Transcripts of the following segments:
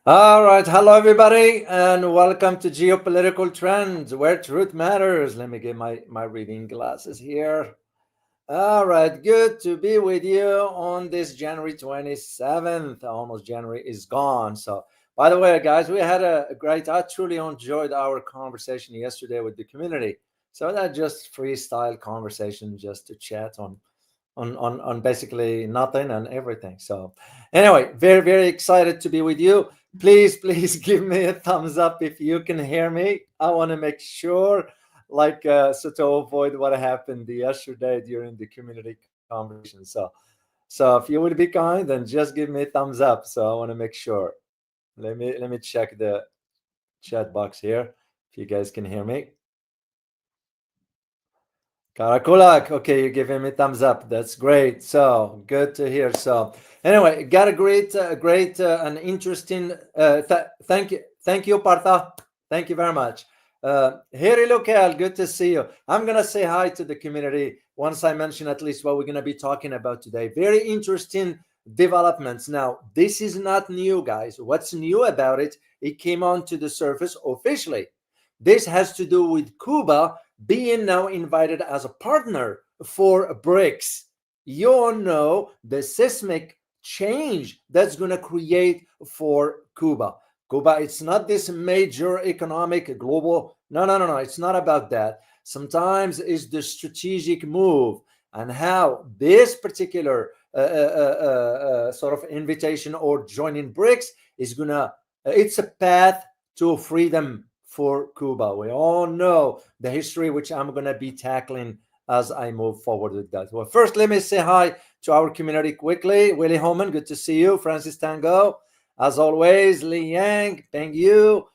All right, hello everybody, and welcome to Geopolitical Trends, where truth matters. Let me get my reading glasses here. All right, good to be with you on this January 27th. Almost January is gone. So, by the way, guys, we had a great, I truly enjoyed our conversation yesterday with the community. So, that just freestyle conversation just to chat on basically nothing and everything. So anyway, very very excited to be with you. Please give me a thumbs up if you can hear me. I want to make sure, so to avoid what happened yesterday during the community conversation. So if you would be kind, then just give me a thumbs up. So I want to make sure. Let me check the chat box here if you guys can hear me. Karakulak, okay, you're giving me thumbs up. That's great. So good to hear. So anyway, got a great and interesting. Thank you, Partha. Thank you very much. Hiri Lokal, good to see you. I'm gonna say hi to the community once I mention at least what we're gonna be talking about today. Very interesting developments. Now, this is not new, guys. What's new about it? It came onto the surface officially. This has to do with Cuba being now invited as a partner for BRICS. You all know the seismic change that's going to create for Cuba. Cuba, it's not this major economic global. No. It's not about that. Sometimes it's the strategic move and how this particular sort of invitation or joining BRICS is going to, it's a path to freedom for Cuba. We all know the history, which I'm going to be tackling as I move forward with that. Well, first, let me say hi to our community quickly. Willie Holman, good to see you. Francis Tango, as always. Li Yang, Peng Yu,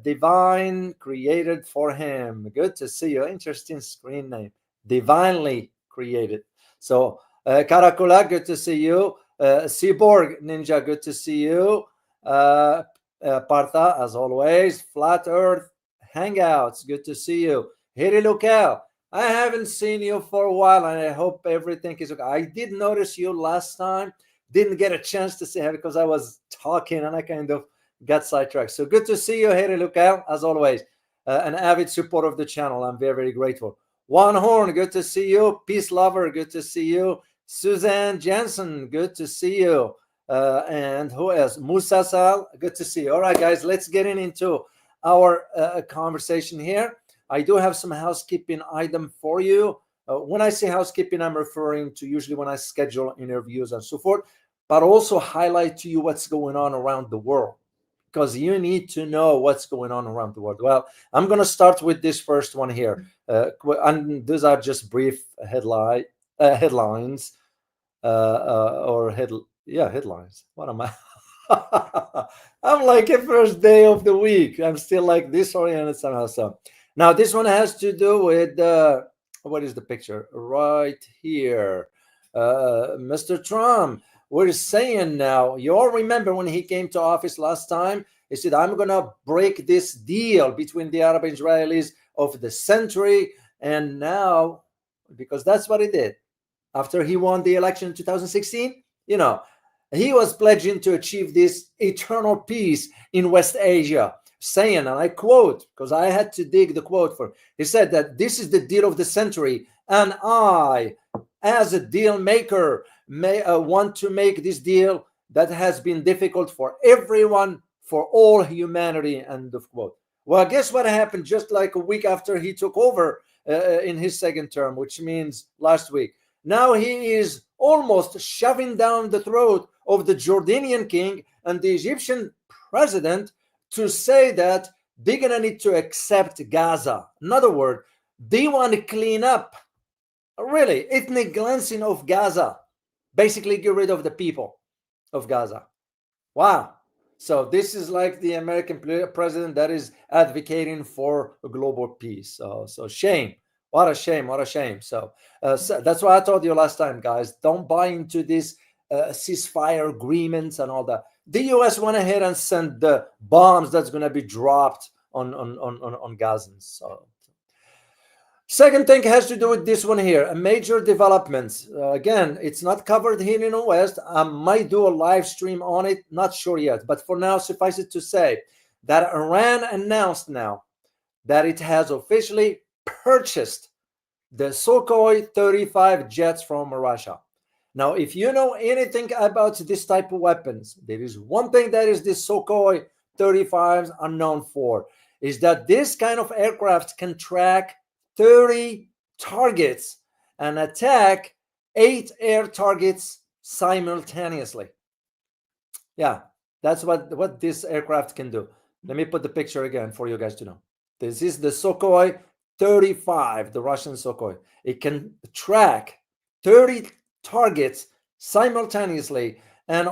Divine, created for him. Good to see you. Interesting screen name. Divinely created. So, Karakula, good to see you. Cyborg Ninja, good to see you. Partha, as always. Flat Earth Hangouts, good to see you. Hiri Lukao, I haven't seen you for a while, and I hope everything is okay. I did notice you last time, didn't get a chance to say hi because I was talking and I kind of got sidetracked. So good to see you, Hiri Lukao, as always. An avid supporter of the channel. I'm very, very grateful. One Horn, good to see you. Peace Lover, good to see you. Suzanne Jensen, good to see you. And who else? Musa Sal, good to see you. All right, guys, let's get into our conversation here. I do have some housekeeping item for you. When I say housekeeping, I'm referring to usually when I schedule interviews and so forth, but also highlight to you what's going on around the world, because you need to know what's going on around the world. Well, I'm going to start with this first one here. And these are just brief headlines or headlines. What am I? I'm like a first day of the week. I'm still like disoriented somehow. So now this one has to do with what is the picture right here? Mr. Trump. We're saying now. You all remember when he came to office last time? He said, "I'm gonna break this deal between the Arab Israelis of the century," and now, because that's what he did after he won the election in 2016, he was pledging to achieve this eternal peace in West Asia, saying, and I quote, because I had to dig the quote for, he said that this is the deal of the century, and I, as a deal maker, may want to make this deal that has been difficult for everyone, for all humanity, end of quote. Well, guess what happened just like a week after he took over in his second term, which means last week. Now he is almost shoving down the throat of the Jordanian king and the Egyptian president to say that they're going to need to accept Gaza. In other words, they want to clean up, really, ethnic cleansing of Gaza. Basically, get rid of the people of Gaza. Wow. So this is like the American president that is advocating for a global peace. So shame. What a shame. What a shame. So that's why I told you last time, guys, don't buy into this ceasefire agreements and all that. The U.S. went ahead and sent the bombs that's going to be dropped on Gazans. Second thing has to do with this one here, a major developments. Again, it's not covered here in the West. I might do a live stream on it, not sure yet. But for now, suffice it to say that Iran announced now that it has officially purchased the Sukhoi 35 jets from Russia. Now, if you know anything about this type of weapons, there is one thing that is the Sukhoi 35s are known for, is that this kind of aircraft can track 30 targets and attack 8 air targets simultaneously. Yeah, that's what this aircraft can do. Let me put the picture again for you guys to know. This is the Sukhoi 35, the Russian Sukhoi. It can track 30 targets simultaneously and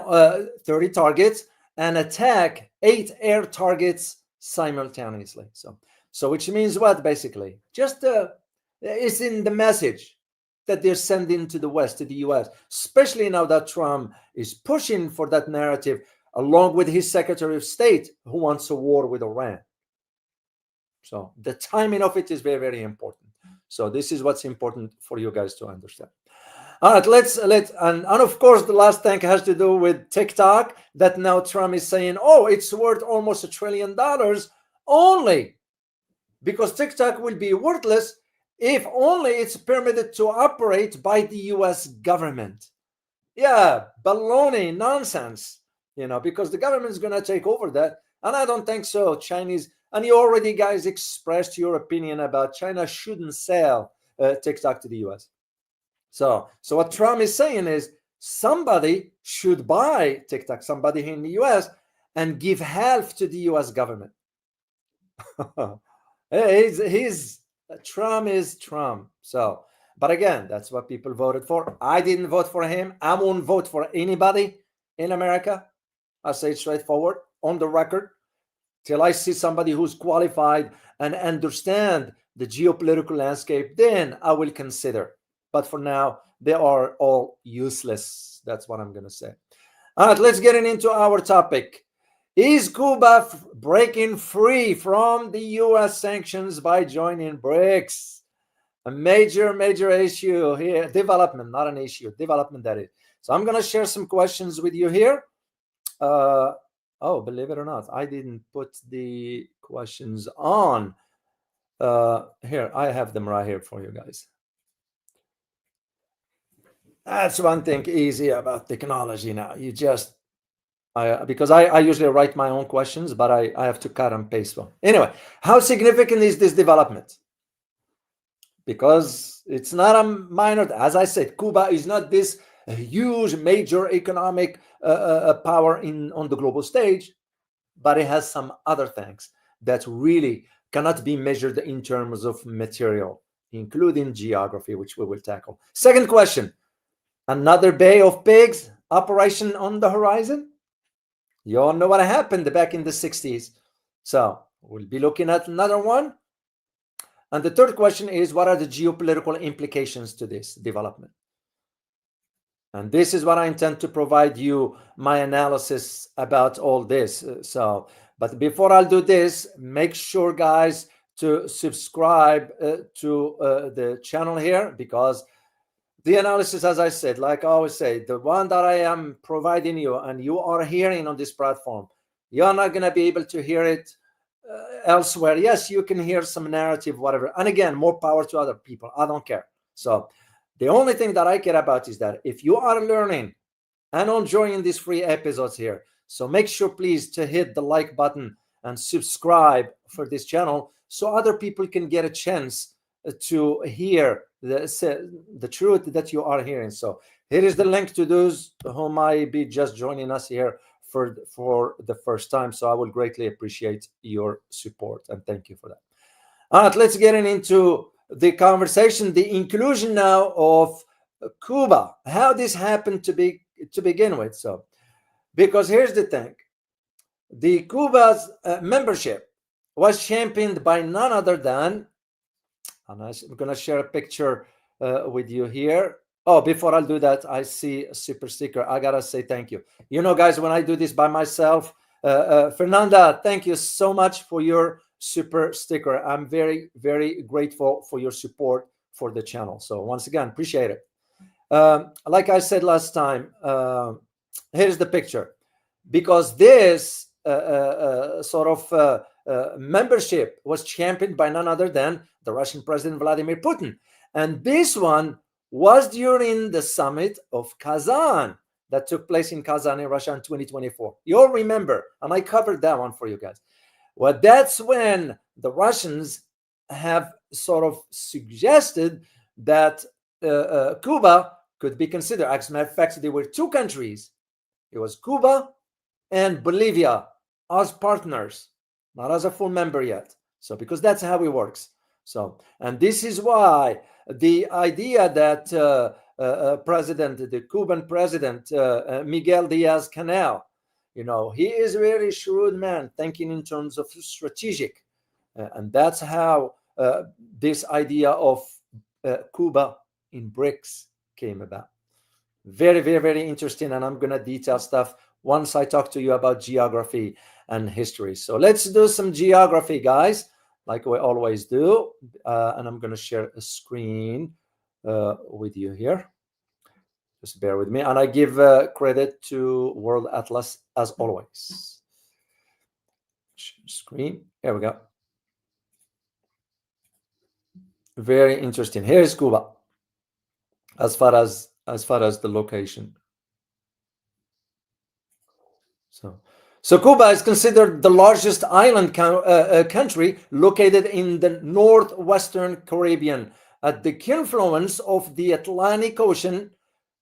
30 targets and attack 8 air targets simultaneously. So which means what, basically? Just it's in the message that they're sending to the West, to the US, especially now that Trump is pushing for that narrative along with his Secretary of State who wants a war with Iran. So the timing of it is very, very important. So this is what's important for you guys to understand. All right, and of course, the last thing has to do with TikTok, that now Trump is saying, oh, it's worth almost $1 trillion only because TikTok will be worthless if only it's permitted to operate by the US government. Yeah, baloney, nonsense, because the government is going to take over that. And I don't think so. Chinese, and you already guys expressed your opinion about China shouldn't sell TikTok to the US. So what Trump is saying is somebody should buy TikTok, somebody here in the US, and give half to the US government. Trump is Trump. So, but again, that's what people voted for. I didn't vote for him. I won't vote for anybody in America. I say it straightforward on the record till I see somebody who's qualified and understand the geopolitical landscape. Then I will consider. But for now, they are all useless. That's what I'm going to say. All right, let's get into our topic. Is Cuba breaking free from the U.S. sanctions by joining BRICS? A major here. Development, not an issue. Development, that is. So I'm going to share some questions with you here. Believe it or not, I didn't put the questions on. Here, I have them right here for you guys. That's one thing easy about technology now. You just, because I usually write my own questions, but I have to cut and paste them. Anyway, how significant is this development? Because it's not a minor, as I said, Cuba is not this huge major economic power on the global stage, but it has some other things that really cannot be measured in terms of material, including geography, which we will tackle. Second question. Another Bay of Pigs operation on the horizon? You all know what happened back in the 60s. So we'll be looking at another one. And the third question is, what are the geopolitical implications to this development? And this is what I intend to provide you my analysis about all this. But before I'll do this, make sure, guys, to subscribe to the channel here, because the analysis, as I said, like I always say, the one that I am providing you and you are hearing on this platform, you're not going to be able to hear it elsewhere. Yes, you can hear some narrative, whatever. And again, more power to other people. I don't care. So the only thing that I care about is that if you are learning and enjoying these free episodes here, so make sure, please, to hit the like button and subscribe for this channel so other people can get a chance to hear the truth that you are hearing. So here is the link to those who might be just joining us here for the first time. So I will greatly appreciate your support and thank you for that. All right, let's get into the conversation, the inclusion now of Cuba, how this happened to begin with. So, because here's the thing, the Cuba's membership was championed by none other than, and I'm going to share a picture with you here. Oh, before I'll do that, I see a super sticker. I got to say thank you. You know, guys, when I do this by myself, Fernanda, thank you so much for your super sticker. I'm very, very grateful for your support for the channel. So once again, appreciate it. Like I said last time, here's the picture. Because this membership was championed by none other than the Russian President Vladimir Putin. And this one was during the summit of Kazan that took place in Kazan in Russia in 2024. You all remember, and I covered that one for you guys. Well, that's when the Russians have sort of suggested that Cuba could be considered. As a matter of fact, there were two countries. It was Cuba and Bolivia as partners, not as a full member yet. So because that's how it works. So, and this is why the idea that the Cuban president, Miguel Diaz-Canel, he is a very shrewd man, thinking in terms of strategic. And that's how this idea of Cuba in BRICS came about. Very, very, very interesting. And I'm going to detail stuff once I talk to you about geography and history. So let's do some geography, guys, like we always do. And I'm going to share a screen with you here. Just bear with me. And I give credit to World Atlas as always. Screen. Here we go. Very interesting. Here is Cuba as far as the location. So Cuba is considered the largest island country located in the northwestern Caribbean at the confluence of the Atlantic Ocean,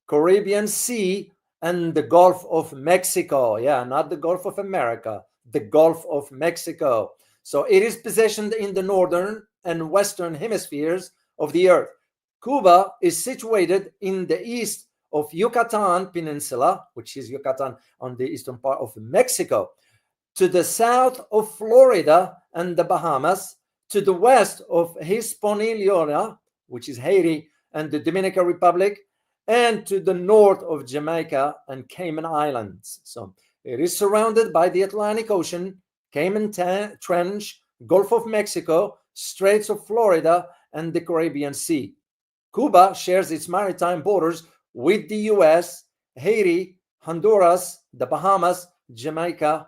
Caribbean Sea, and the Gulf of Mexico. Yeah, not the Gulf of America, the Gulf of Mexico. So it is positioned in the northern and western hemispheres of the earth. Cuba is situated in the east of Yucatan Peninsula, which is Yucatan on the eastern part of Mexico, to the south of Florida and the Bahamas, to the west of Hispaniola, which is Haiti and the Dominican Republic, and to the north of Jamaica and Cayman Islands. So it is surrounded by the Atlantic Ocean, Cayman Trench, Gulf of Mexico, Straits of Florida, and the Caribbean Sea. Cuba shares its maritime borders with the US, Haiti, Honduras, the Bahamas, Jamaica,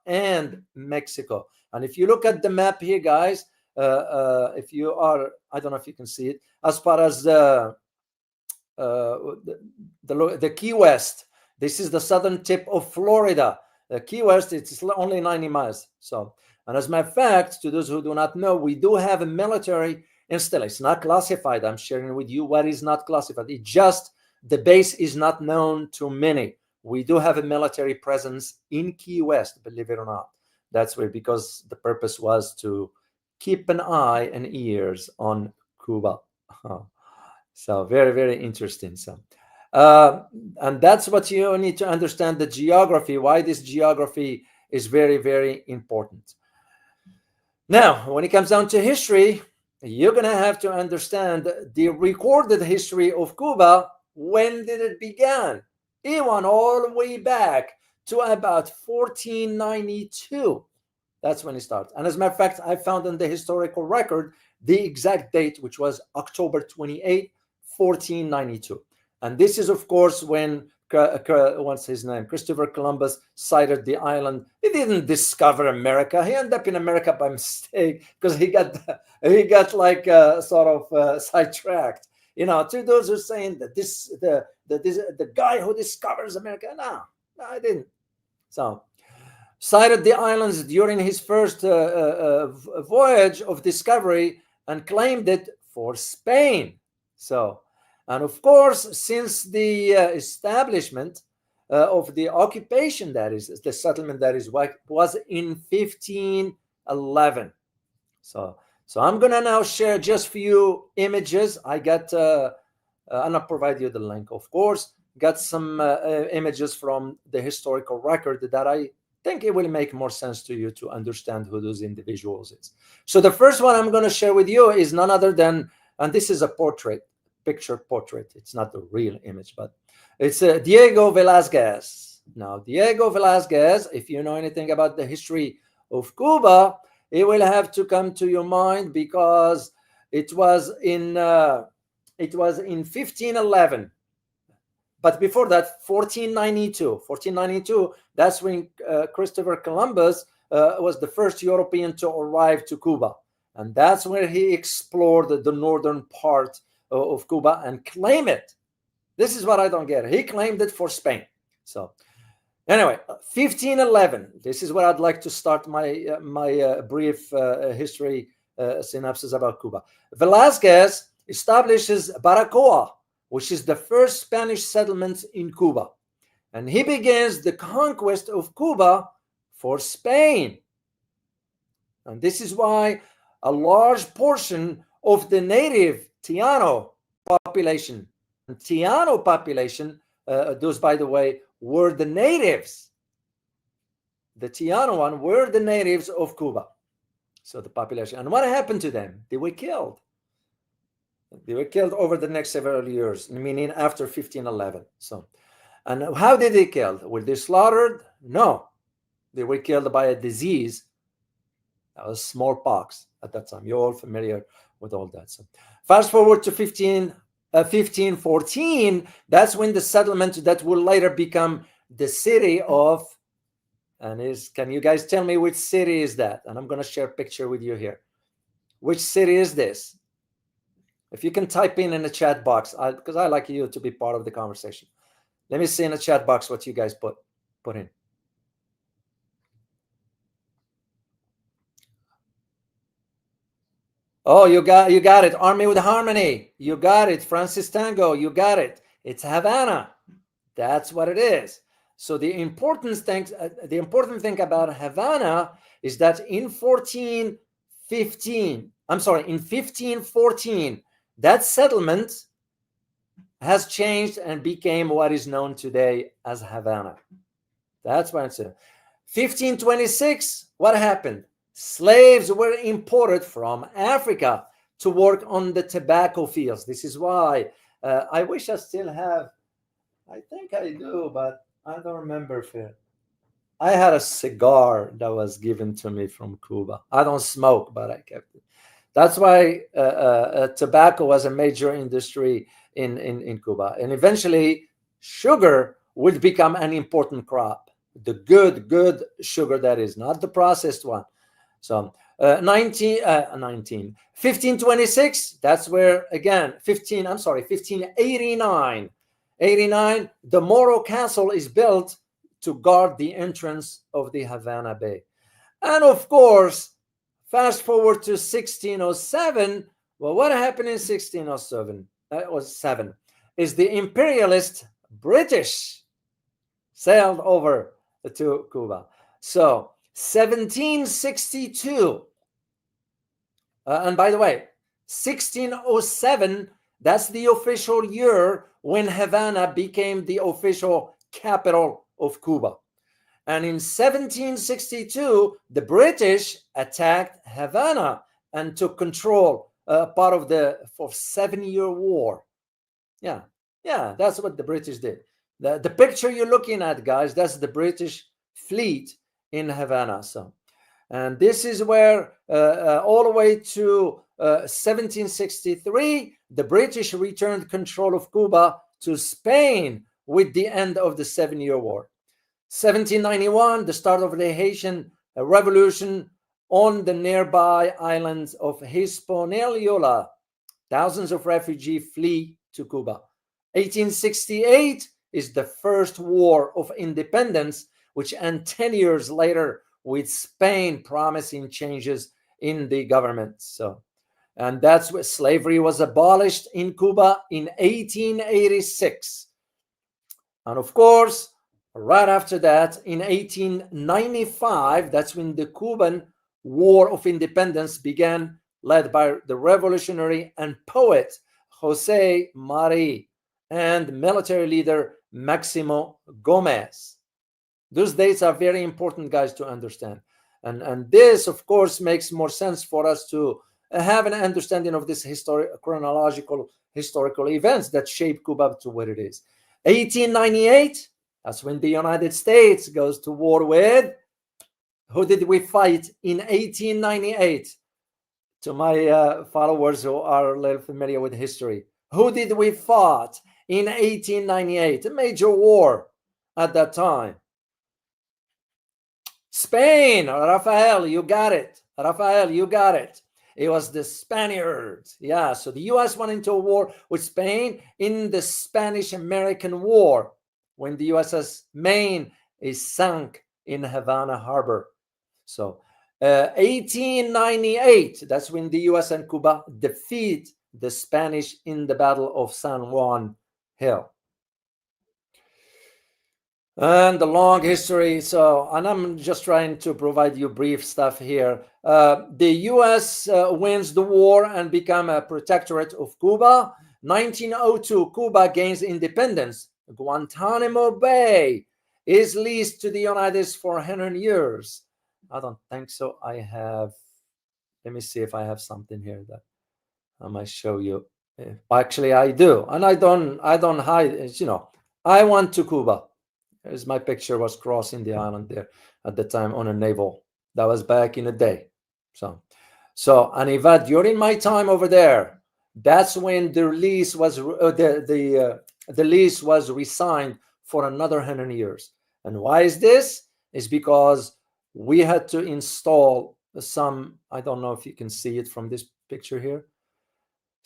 and Mexico. And if you look at the map here, guys, if you are, I don't know if you can see it, as far as the Key West, this is the southern tip of Florida. The Key West, it's only 90 miles. So, and as a matter of fact, to those who do not know, we do have a military installation. It's not classified. I'm sharing with you what is not classified. It just, the base is not known to many. We do have a military presence in Key West, believe it or not. That's where, because the purpose was to keep an eye and ears on Cuba. So very, very interesting. So, and that's what you need to understand, the geography, why this geography is very, very important. Now, when it comes down to history, you're going to have to understand the recorded history of Cuba. When did it begin? It went all the way back to about 1492. That's when it started. And as a matter of fact, I found in the historical record the exact date, which was October 28, 1492. And this is, of course, when, what's his name? Christopher Columbus sighted the island. He didn't discover America. He ended up in America by mistake because he got like sort of sidetracked. You know, to those who are saying that the guy who discovers America, no, I didn't. So, sighted the islands during his first voyage of discovery and claimed it for Spain. So, and of course, since the establishment of the occupation, that is the settlement, that is what was in 1511. So I'm gonna now share just a few images. I got, and I'll provide you the link, of course. Got some images from the historical record that I think it will make more sense to you to understand who those individuals is. So the first one I'm going to share with you is none other than, and this is a portrait, picture portrait. It's not the real image, but it's Diego Velázquez. Now, Diego Velázquez, if you know anything about the history of Cuba, it will have to come to your mind, because it was in 1511. But before that, 1492, that's when Christopher Columbus was the first European to arrive to Cuba. And that's where he explored the northern part of Cuba and claimed it. This is what I don't get. He claimed it for Spain. So anyway, 1511. This is where I'd like to start my brief history synopsis about Cuba. Velázquez establishes Baracoa, which is the first Spanish settlement in Cuba. And he begins the conquest of Cuba for Spain. And this is why a large portion of the native Tiano population, those, by the way, were the natives. The Tiano one were the natives of Cuba. So the population. And what happened to them? They were killed. They were killed over the next several years, meaning after 1511. So, and how did they killed? Were they slaughtered? No. They were killed by a disease. That was smallpox at that time. You're all familiar with all that. So fast forward to 1514. That's when the settlement that will later become the city of, can you guys tell me which city is that? And I'm going to share a picture with you here. Which city is this? If you can type in the chat box, because I like you to be part of the conversation. Let me see in the chat box what you guys put in. Oh, you got it. Army with Harmony. You got it. Francis Tango. You got it. It's Havana. That's what it is. So the important thing about Havana is that in 1514, that settlement has changed and became what is known today as Havana. That's what I'm saying. 1526, what happened? Slaves were imported from Africa to work on the tobacco fields. This is why I wish I still have, I think I do, but I don't remember if I had a cigar that was given to me from Cuba. I don't smoke, but I kept it. That's why tobacco was a major industry in Cuba. And eventually, sugar would become an important crop. The good sugar, that is, not the processed one. So 1526, that's where, again, 1589, the Moro Castle is built to guard the entrance of the Havana Bay. And of course, fast forward to 1607. Well, what happened in 1607? That was 7. Is the imperialist British sailed over to Cuba. So 1762. And by the way, 1607, that's the official year when Havana became the official capital of Cuba. And in 1762, the British attacked Havana and took control, part of the 7-year war. Yeah, that's what the British did. The picture you're looking at, guys, that's the British fleet in Havana. So, and this is where all the way to 1763, the British returned control of Cuba to Spain with the end of the 7-year war. 1791, the start of the Haitian Revolution on the nearby islands of Hispaniola. Thousands of refugees flee to Cuba. 1868 is the first war of independence, which ends 10 years later with Spain promising changes in the government. So, and that's where slavery was abolished in Cuba in 1886. And of course, right after that, in 1895, that's when the Cuban War of Independence began, led by the revolutionary and poet Jose Marti and military leader Maximo Gomez. Those dates are very important, guys, to understand. And this, of course, makes more sense for us to have an understanding of this chronological historical events that shape Cuba to what it is. 1898, that's when the United States goes to war with Who did we fight in 1898? To my followers who are a little familiar with history, who did we fought in 1898? A major war at that time. Spain. Rafael, you got it. Rafael, you got it. It was the Spaniards. Yeah, so the US went into a war with Spain in the Spanish-American War when the USS Maine is sunk in Havana Harbor. So 1898, that's when the US and Cuba defeat the Spanish in the Battle of San Juan Hill. And the long history. So, and I'm just trying to provide you brief stuff here. The US wins the war and become a protectorate of Cuba. 1902, Cuba gains independence. Guantanamo Bay is leased to the United States for 100 years. I don't think so. I have, let me see if I have something here that I might show you. Actually, I do. And I don't hide it. You know, I went to Cuba. As my picture was crossing the island there at the time on a naval. That was back in the day. So and Eva, during my time over there, that's when the lease was the lease was re-signed for another 100 years. And why is this? Is because we had to install some. I don't know if you can see it from this picture here.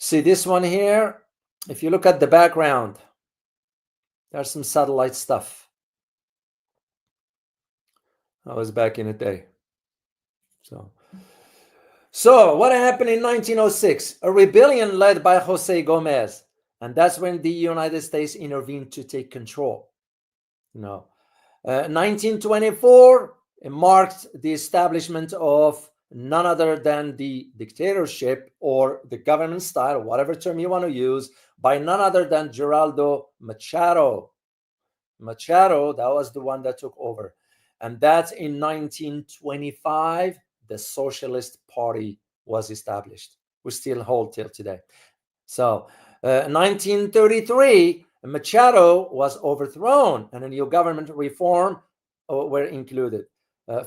See this one here? If you look at the background, there's some satellite stuff. That was back in the day. So what happened in 1906? A rebellion led by Jose Gomez. And that's when the United States intervened to take control. 1924 marked the establishment of none other than the dictatorship or the government style, whatever term you want to use, by none other than Geraldo Machado. Machado, that was the one that took over. And that's in 1925, the Socialist Party was established. We still hold till today. So 1933, Machado was overthrown and a new government reform were included.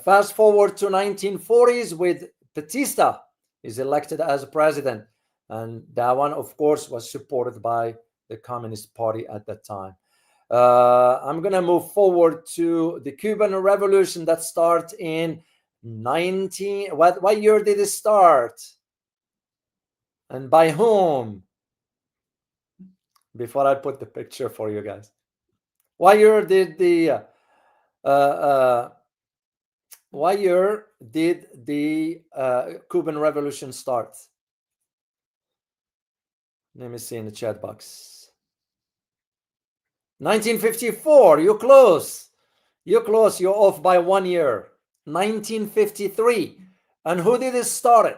Fast forward to 1940s with Batista is elected as president. And that one, of course, was supported by the Communist Party at that time. I'm going to move forward to the Cuban Revolution that starts in what year did it start? And by whom? Before I put the picture for you guys. What year did the Cuban Revolution start? Let me see in the chat box. 1954, you're close. You're off by 1 year. 1953. And who did it start it?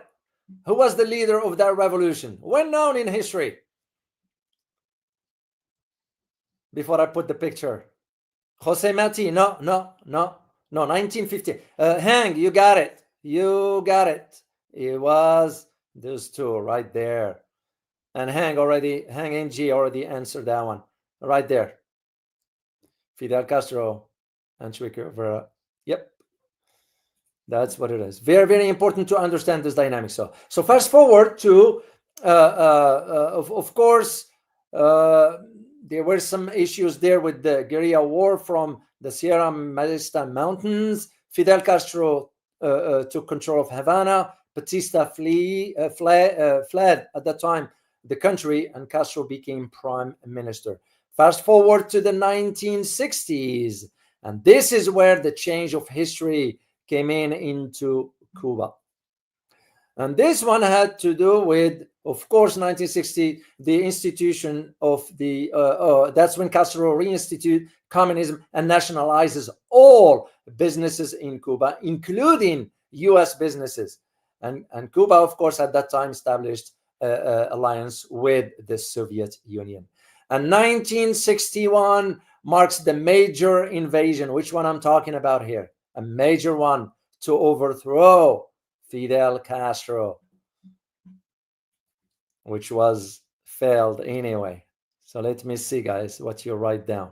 Who was the leader of that revolution? Well known in history. Before I put the picture. Jose Marti. No. 1950. Hang, you got it. It was those two right there. And Hang NG already answered that one. Right there. Fidel Castro and Che Guevara. Yep. That's what it is. Very, very important to understand this dynamic. So fast forward to, of course, there were some issues there with the guerrilla war from the Sierra Maestra Mountains. Fidel Castro took control of Havana. Batista fled at that time the country, and Castro became prime minister. Fast forward to the 1960s, and this is where the change of history came into Cuba. And this one had to do with, of course, 1960, the institution of the, that's when Castro reinstituted communism and nationalizes all businesses in Cuba, including US businesses. And Cuba, of course, at that time established alliance with the Soviet Union. And 1961 marks the major invasion, which one I'm talking about here, a major one to overthrow Fidel Castro, which was failed anyway. So let me see, guys, what you write down.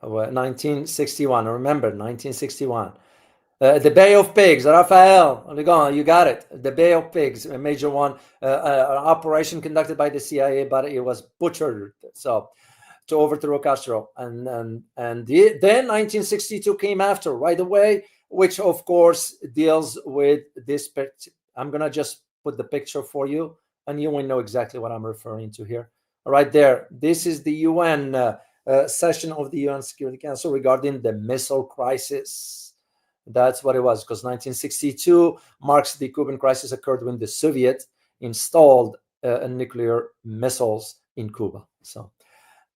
1961. Remember, 1961. The Bay of Pigs, Rafael, you got it. The Bay of Pigs, a major one, an operation conducted by the CIA, but it was butchered. So to overthrow Castro, and then 1962 came after right away, which of course deals with this. I'm gonna just put the picture for you, and you will know exactly what I'm referring to here. Right there, this is the UN session of the UN Security Council regarding the missile crisis. That's what it was, because 1962 marks the Cuban crisis occurred when the Soviet installed nuclear missiles in Cuba. So,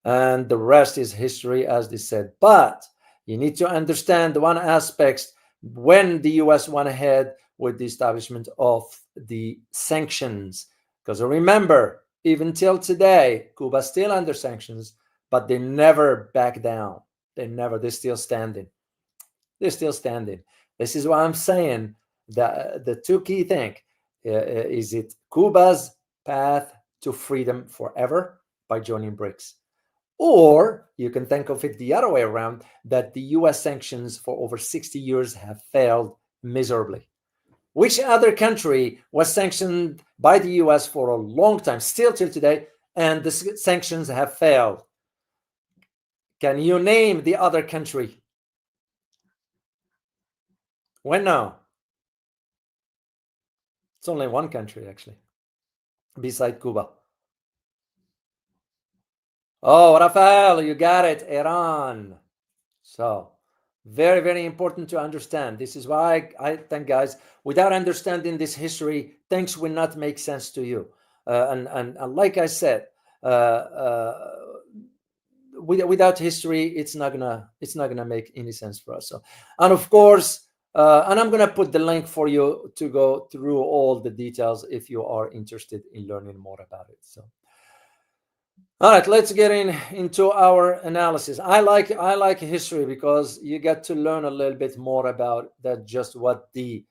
and the rest is history, as they said. But you need to understand one aspect when the US went ahead with the establishment of the sanctions. Because remember, even till today, Cuba's still under sanctions, but they never back down. They're still standing. They're still standing. This is why I'm saying that the two key things is it Cuba's path to freedom forever by joining BRICS. Or you can think of it the other way around, that the US sanctions for over 60 years have failed miserably. Which other country was sanctioned by the US for a long time, still till today, and the sanctions have failed? Can you name the other country? When now? It's only one country, actually, beside Cuba. Oh, Rafael, you got it, Iran. So, very, very important to understand. This is why I think, guys, without understanding this history, things will not make sense to you. And like I said, without history, it's not gonna make any sense for us. So, and of course, and I'm gonna put the link for you to go through all the details if you are interested in learning more about it. So, all right, let's get into our analysis. I like history because you get to learn a little bit more about that, just what the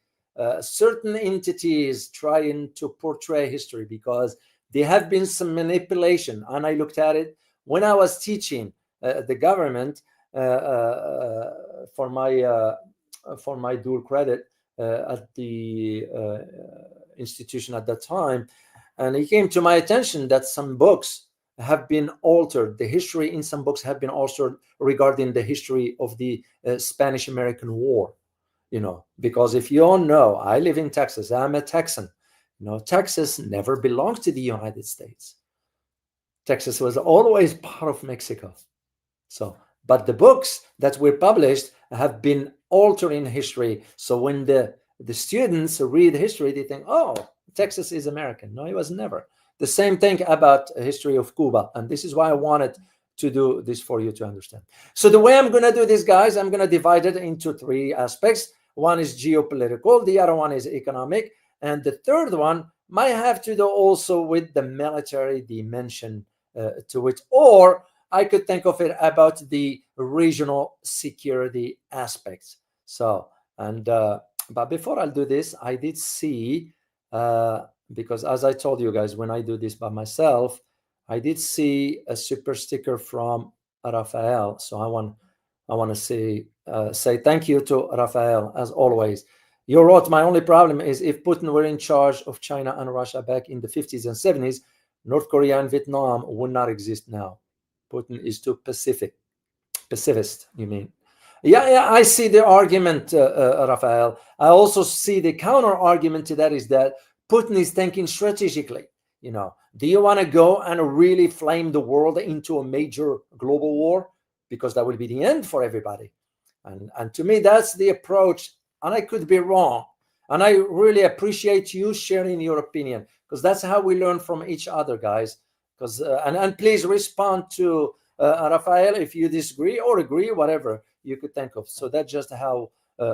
certain entities trying to portray history, because there have been some manipulation, and I looked at it when I was teaching the government for my dual credit at the institution at that time, and it came to my attention that some books have been altered. The history in some books have been altered regarding the history of the Spanish-American War. Because if you all know, I live in Texas. I'm a Texan. Texas never belonged to the United States. Texas was always part of Mexico. So, but the books that were published have been altering history. So when the students read history, they think, oh, Texas is American. No, it was never. The same thing about the history of Cuba. And this is why I wanted to do this for you to understand. So the way I'm going to do this, guys, I'm going to divide it into three aspects. One is geopolitical. The other one is economic. And the third one might have to do also with the military dimension to it. Or I could think of it about the regional security aspects. So, and but before I'll do this, I did see because as I told you guys, when I do this by myself, I did see a super sticker from Rafael. So I want to say thank you to Rafael, as always. You wrote, my only problem is if Putin were in charge of China and Russia back in the 50s and 70s, North Korea and Vietnam would not exist now. Putin is too pacifist, you mean? Yeah, I see the argument, Rafael. I also see the counter argument to that is that Putin is thinking strategically. Do you want to go and really flame the world into a major global war? Because that will be the end for everybody. And to me, that's the approach. And I could be wrong. And I really appreciate you sharing your opinion, because that's how we learn from each other, guys. Because and please respond to Rafael if you disagree or agree, whatever you could think of. So that's just how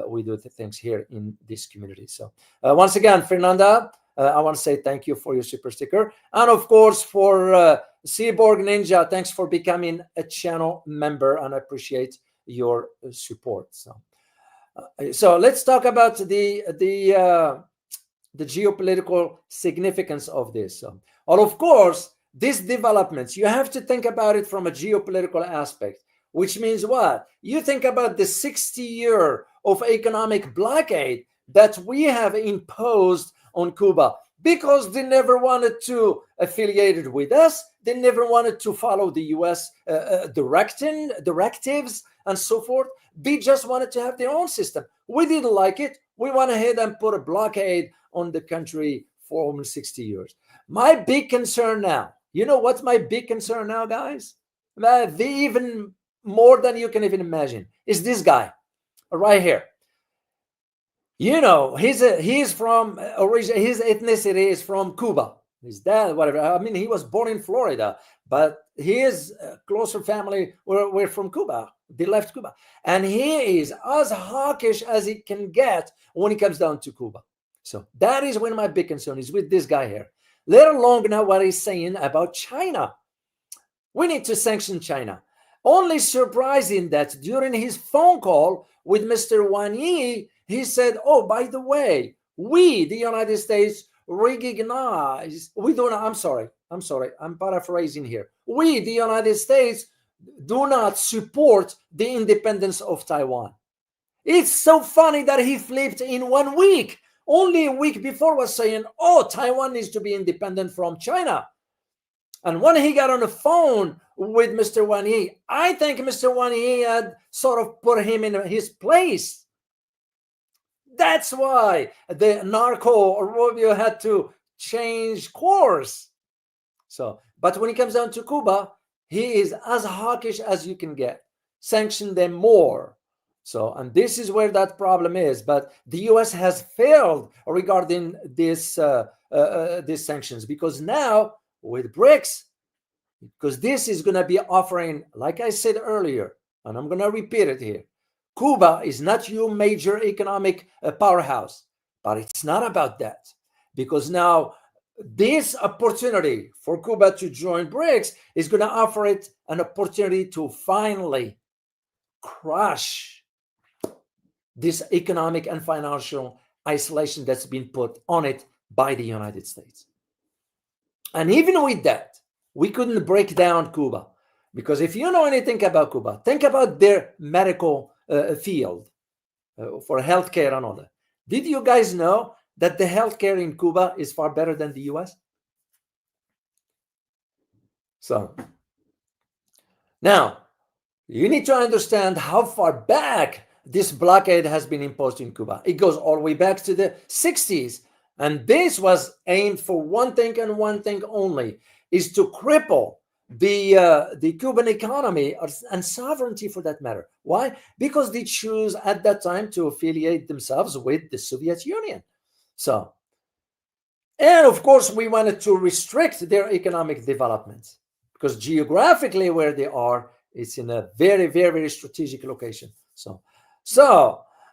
we do things here in this community. So once again, Fernanda, I want to say thank you for your super sticker. And of course, for Cyborg Ninja, thanks for becoming a channel member, and I appreciate your support. So let's talk about the geopolitical significance of this. Well, of course, these developments, you have to think about it from a geopolitical aspect. which means what? You think about the 60 year of economic blockade that we have imposed on Cuba because they never wanted to affiliate with us. They never wanted to follow the US directives and so forth. They just wanted to have their own system. We didn't like it. We went ahead and put a blockade on the country for almost 60 years. My big concern now, you know what's my big concern now, guys? Even more than you can even imagine, is this guy right here. You know, he's from origin. His ethnicity is from Cuba. His dad, whatever. I mean, he was born in Florida, but his closer family were from Cuba. They left Cuba, and he is as hawkish as he can get when it comes down to Cuba. So that is when my big concern is with this guy here. Let alone now what he's saying about China. We need to sanction China. Only surprising that during his phone call with Mr. Wang Yi, he said, oh, by the way, we, the United States, recognize, I'm paraphrasing here. We, the United States, do not support the independence of Taiwan. It's so funny that he flipped in 1 week. Only a week before was saying, oh, Taiwan needs to be independent from China. And when he got on the phone with Mr. Wang Yi, I think Mr. Wang Yi had sort of put him in his place. That's why the narco Rubio had to change course. So, but when it comes down to Cuba, he is as hawkish as you can get. Sanction them more. So, and this is where that problem is. But the U.S. has failed regarding this these sanctions, because now with BRICS, because this is going to be offering, like I said earlier, and I'm going to repeat it here, Cuba is not your major economic powerhouse, but it's not about that, because now this opportunity for Cuba to join BRICS is going to offer it an opportunity to finally crush this economic and financial isolation that's been put on it by the United States. And even with that, we couldn't break down Cuba, because if you know anything about Cuba, think about their medical field for healthcare and all that. Did you guys know that the healthcare in Cuba is far better than the US? So now you need to understand how far back this blockade has been imposed in Cuba. It goes all the way back to the 60s. And this was aimed for one thing and one thing only, is to cripple the Cuban economy and sovereignty for that matter. Why? Because they choose at that time to affiliate themselves with the Soviet Union. So, and of course, we wanted to restrict their economic development, because geographically where they are, it's in a very, very strategic location. So,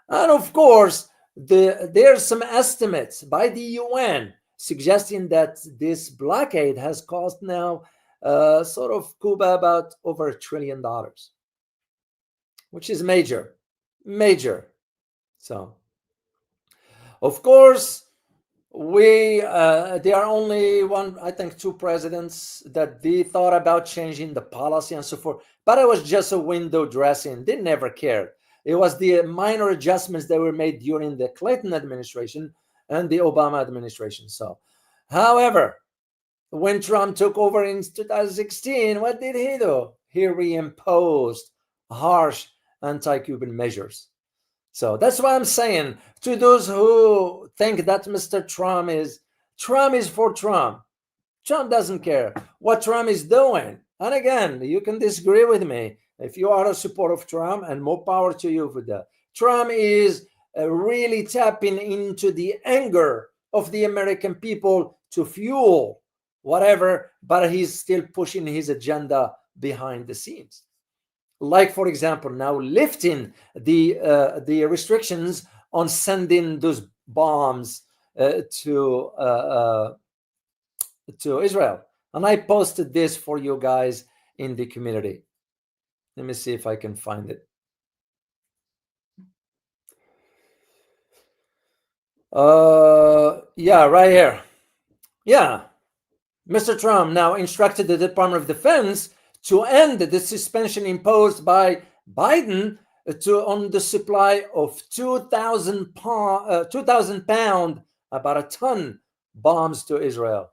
and of course, there's some estimates by the UN suggesting that this blockade has cost now sort of Cuba about over $1 trillion, which is major. So, of course, there are only two presidents that they thought about changing the policy and so forth, but it was just a window dressing. They never cared. It was the minor adjustments that were made during the Clinton administration and the Obama administration. So, however, when Trump took over in 2016, what did he do? He reimposed harsh anti-Cuban measures. So that's what I'm saying to those who think that Mr. Trump is for Trump. Trump doesn't care what Trump is doing. And again, you can disagree with me if you are a supporter of Trump, and more power to you for that. Trump is really tapping into the anger of the American people to fuel whatever, but he's still pushing his agenda behind the scenes. Like, for example, now lifting the restrictions on sending those bombs to Israel. And I posted this for you guys in the community. Let me see if I can find it. Yeah, right here. Yeah. Mr. Trump now instructed the Department of Defense to end the suspension imposed by Biden on the supply of 2,000 pound, about a ton, bombs to Israel.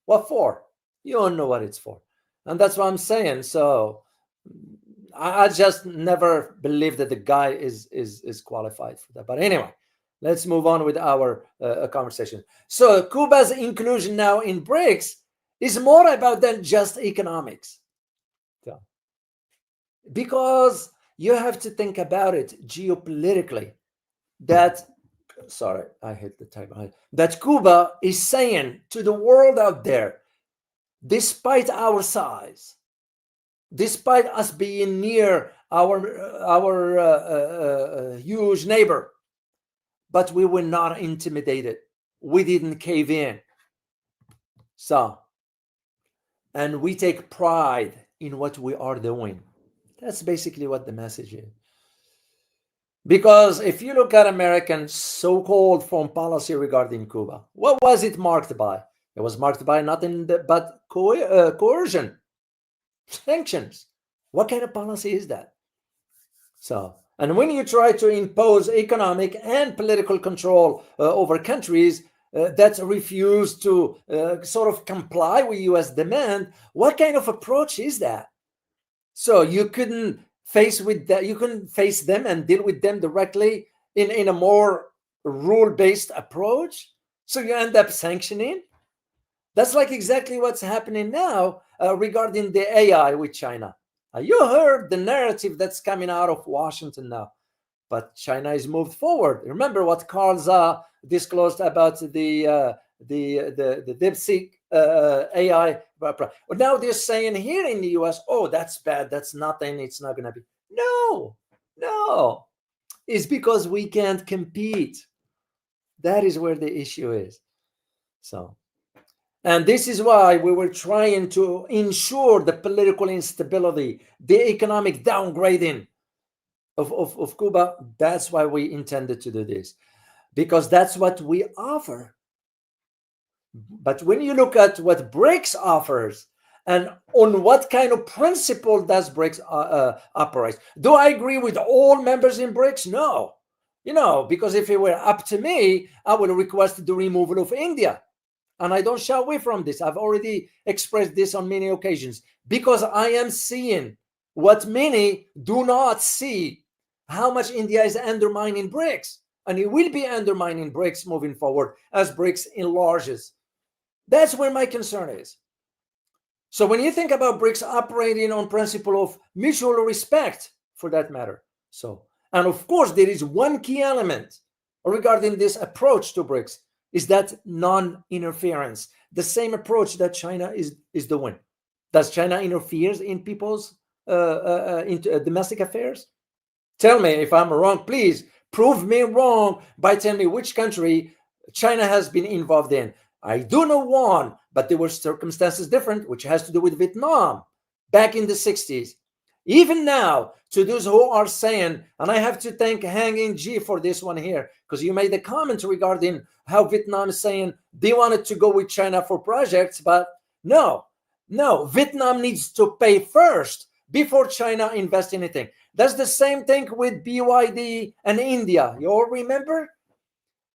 What for? You don't know what it's for. And that's what I'm saying. So I just never believed that the guy is qualified for that. But anyway, let's move on with our conversation. So Cuba's inclusion now in BRICS is more about than just economics. So, because you have to think about it geopolitically, that, sorry, I hit the type, that Cuba is saying to the world out there, despite our size, despite us being near our huge neighbor, but we were not intimidated. We didn't cave in. So, and we take pride in what we are doing. That's basically what the message is. Because if you look at American so-called foreign policy regarding Cuba, what was it marked by? It was marked by nothing but coercion, sanctions. What kind of policy is that? So, and when you try to impose economic and political control over countries that refuse to sort of comply with U.S. demand, what kind of approach is that? So you couldn't face them and deal with them directly in a more rule-based approach. So you end up sanctioning. That's like exactly what's happening now regarding the AI with China. You heard the narrative that's coming out of Washington now, but China is moved forward. Remember what Carl disclosed about the DeepSeek AI. Now they're saying here in the US, oh, that's bad, that's nothing, it's not going to be. No, it's because we can't compete. That is where the issue is. So, and this is why we were trying to ensure the political instability, the economic downgrading of Cuba. That's why we intended to do this, because that's what we offer. But when you look at what BRICS offers and on what kind of principle does BRICS operate, do I agree with all members in BRICS? No. Because if it were up to me, I would request the removal of India. And I don't shy away from this. I've already expressed this on many occasions, because I am seeing what many do not see, how much India is undermining BRICS. And it will be undermining BRICS moving forward as BRICS enlarges. That's where my concern is. So when you think about BRICS operating on principle of mutual respect, for that matter. So, and of course, there is one key element regarding this approach to BRICS, is that non-interference, the same approach that China is doing. Does China interfere in people's domestic affairs? Tell me if I'm wrong. Please prove me wrong by telling me which country China has been involved in. I do know one, but there were circumstances different, which has to do with Vietnam back in the 60s. Even now, to those who are saying, and I have to thank Hanging G for this one here, because you made the comment regarding how Vietnam is saying they wanted to go with China for projects, but no, Vietnam needs to pay first before China invests in anything. That's the same thing with BYD and India. You all remember?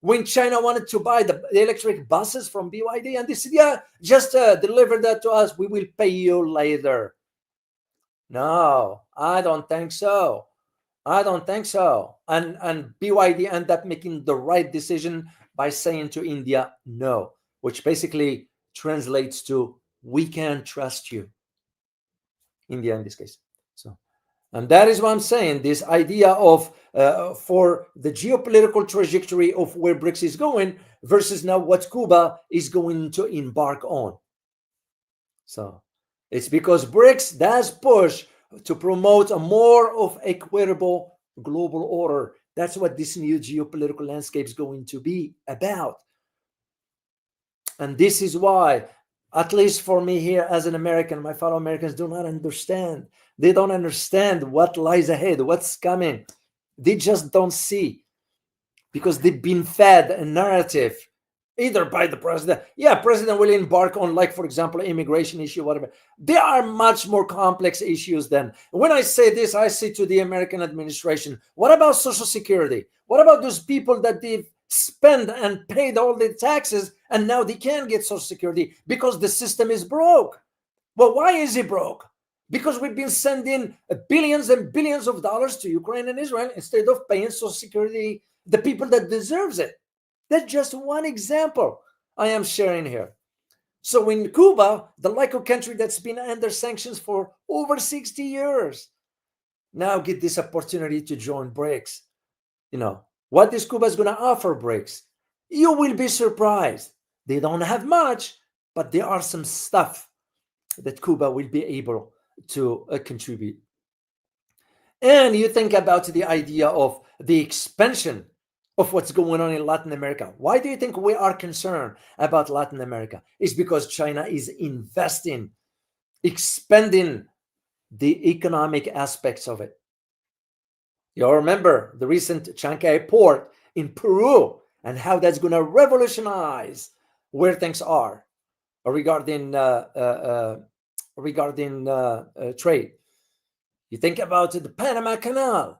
When China wanted to buy the electric buses from BYD, and they said, yeah, just deliver that to us. We will pay you later. No, I don't think so. And BYD ended up making the right decision by saying to India, no, which basically translates to, we can't trust you. India in this case. So, and that is what I'm saying, this idea of for the geopolitical trajectory of where BRICS is going versus now what Cuba is going to embark on. So it's because BRICS does push to promote a more of equitable global order. That's what this new geopolitical landscape is going to be about. And this is why, at least for me here as an American, my fellow Americans do not understand. They don't understand what lies ahead, what's coming. They just don't see, because they've been fed a narrative either by the president. Yeah, president will embark on, like, for example, immigration issue, whatever. There are much more complex issues than, when I say this, I say to the American administration, what about Social Security? What about those people that they've spent and paid all the taxes and now they can't get Social Security because the system is broke? Well, why is it broke? Because we've been sending billions and billions of dollars to Ukraine and Israel instead of paying Social Security the people that deserves it. That's just one example I am sharing here. So in Cuba, the like of country that's been under sanctions for over 60 years, now get this opportunity to join BRICS. What is Cuba is going to offer BRICS? You will be surprised. They don't have much, but there are some stuff that Cuba will be able to contribute. And you think about the idea of the expansion of what's going on in Latin America. Why do you think we are concerned about Latin America? It's because China is investing, expanding the economic aspects of it. You all remember the recent Chancay port in Peru and how that's going to revolutionize where things are regarding trade. You think about the Panama Canal.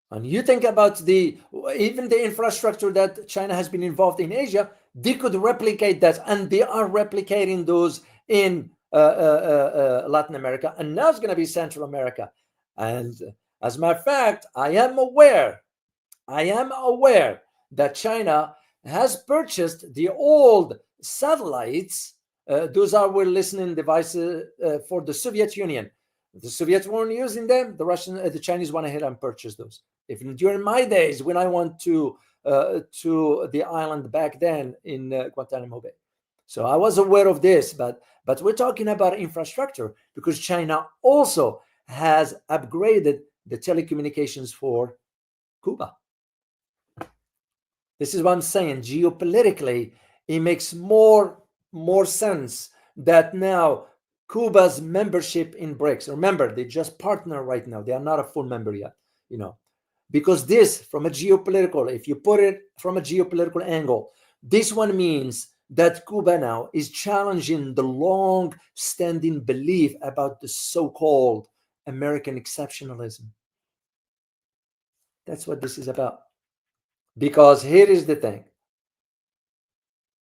And you think about even the infrastructure that China has been involved in Asia. They could replicate that, and they are replicating those in Latin America, and now it's going to be Central America. And as a matter of fact, I am aware that China has purchased the old satellites. Those were listening devices for the Soviet Union. The Soviets weren't using them. The Chinese went ahead and purchased those. Even during my days, when I went to the island back then in Guantanamo Bay, so I was aware of this. But we're talking about infrastructure because China also has upgraded the telecommunications for Cuba. This is what I'm saying. Geopolitically, it makes more sense that now Cuba's membership in BRICS. Remember, they just partner right now. They are not a full member yet, because this, from a geopolitical, if you put it from a geopolitical angle, this one means that Cuba now is challenging the long-standing belief about the so-called American exceptionalism. That's what this is about. Because here is the thing.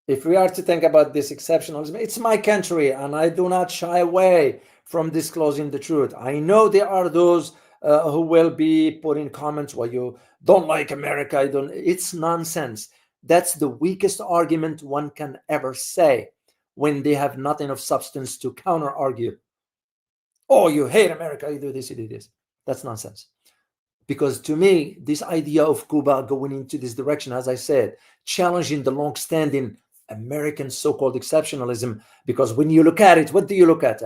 If we are to think about this exceptionalism, it's my country, and I do not shy away from disclosing the truth. I know there are those who will be putting comments, well, you don't like America. It's nonsense. That's the weakest argument one can ever say when they have nothing of substance to counter-argue. Oh, you hate America, you do this, you do this. That's nonsense. Because to me, this idea of Cuba going into this direction, as I said, challenging the long-standing American so-called exceptionalism, because when you look at it, what do you look at?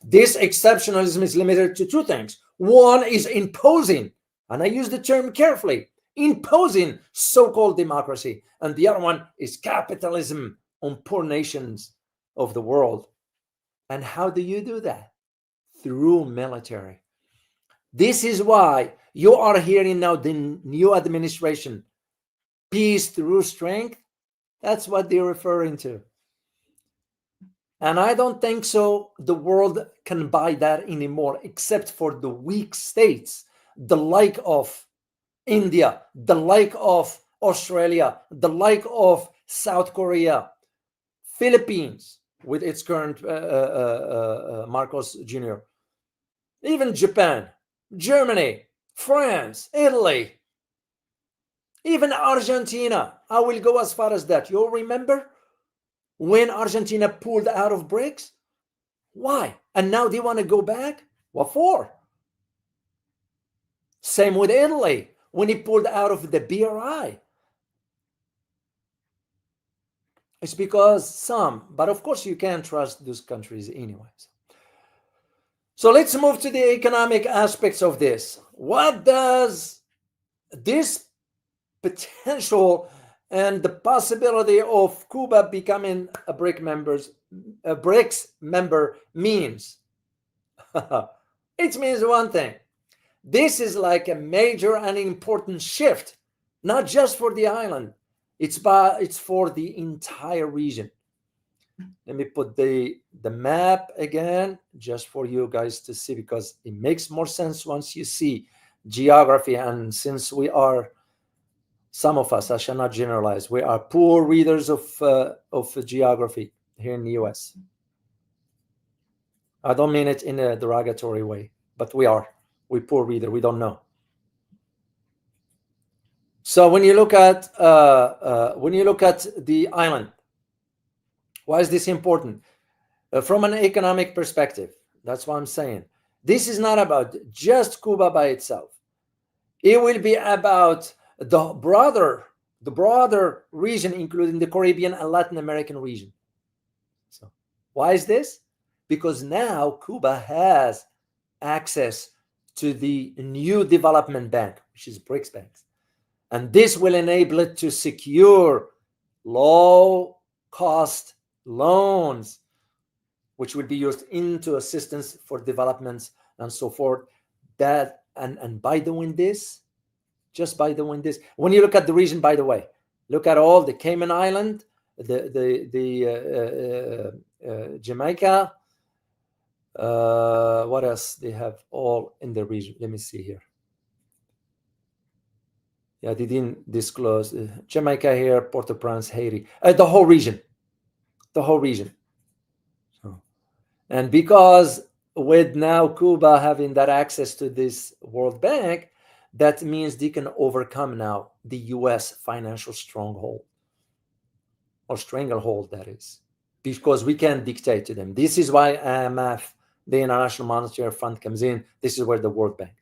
This exceptionalism is limited to two things. One is imposing, and I use the term carefully, imposing so-called democracy, and the other one is capitalism on poor nations of the world. And how do you do that? Through military. This is why you are hearing now the new administration, peace through strength. That's what they're referring to. And I don't think so the world can buy that anymore, except for the weak states, the like of India, the like of Australia, the like of South Korea, Philippines with its current Marcos Jr., even Japan, Germany, France, Italy, even Argentina. I will go as far as that. You'll remember when Argentina pulled out of BRICS? Why? And now they want to go back? What for? Same with Italy when he pulled out of the BRI. It's because but of course you can't trust those countries anyways. So let's move to the economic aspects of this. What does this potential and the possibility of Cuba becoming a BRICS member means? It means one thing. This is like a major and important shift, not just for the island, It's for the entire region. Let me put the map again just for you guys to see, because it makes more sense once you see geography. And since we are, some of us, I shall not generalize, we are poor readers of geography here in the US. I don't mean it in a derogatory way, but we poor reader, we don't know. So when you look at the island, why is this important? From an economic perspective, that's what I'm saying. This is not about just Cuba by itself. It will be about the broader region, including the Caribbean and Latin American region. So why is this? Because now Cuba has access to the new development bank, which is BRICS banks. And this will enable it to secure low-cost loans, which will be used into assistance for developments and so forth. That and by doing this, just by doing this, when you look at the region, by the way, look at all the Cayman Island, Jamaica. What else they have all in the region? Let me see here. Yeah, they didn't disclose Jamaica here, Port-au-Prince, Haiti, the whole region. So, and because with now Cuba having that access to this World Bank, that means they can overcome now the US financial stronghold, or stranglehold, that is, because we can dictate to them. This is why IMF, the International Monetary Fund, comes in. This is where the World Bank.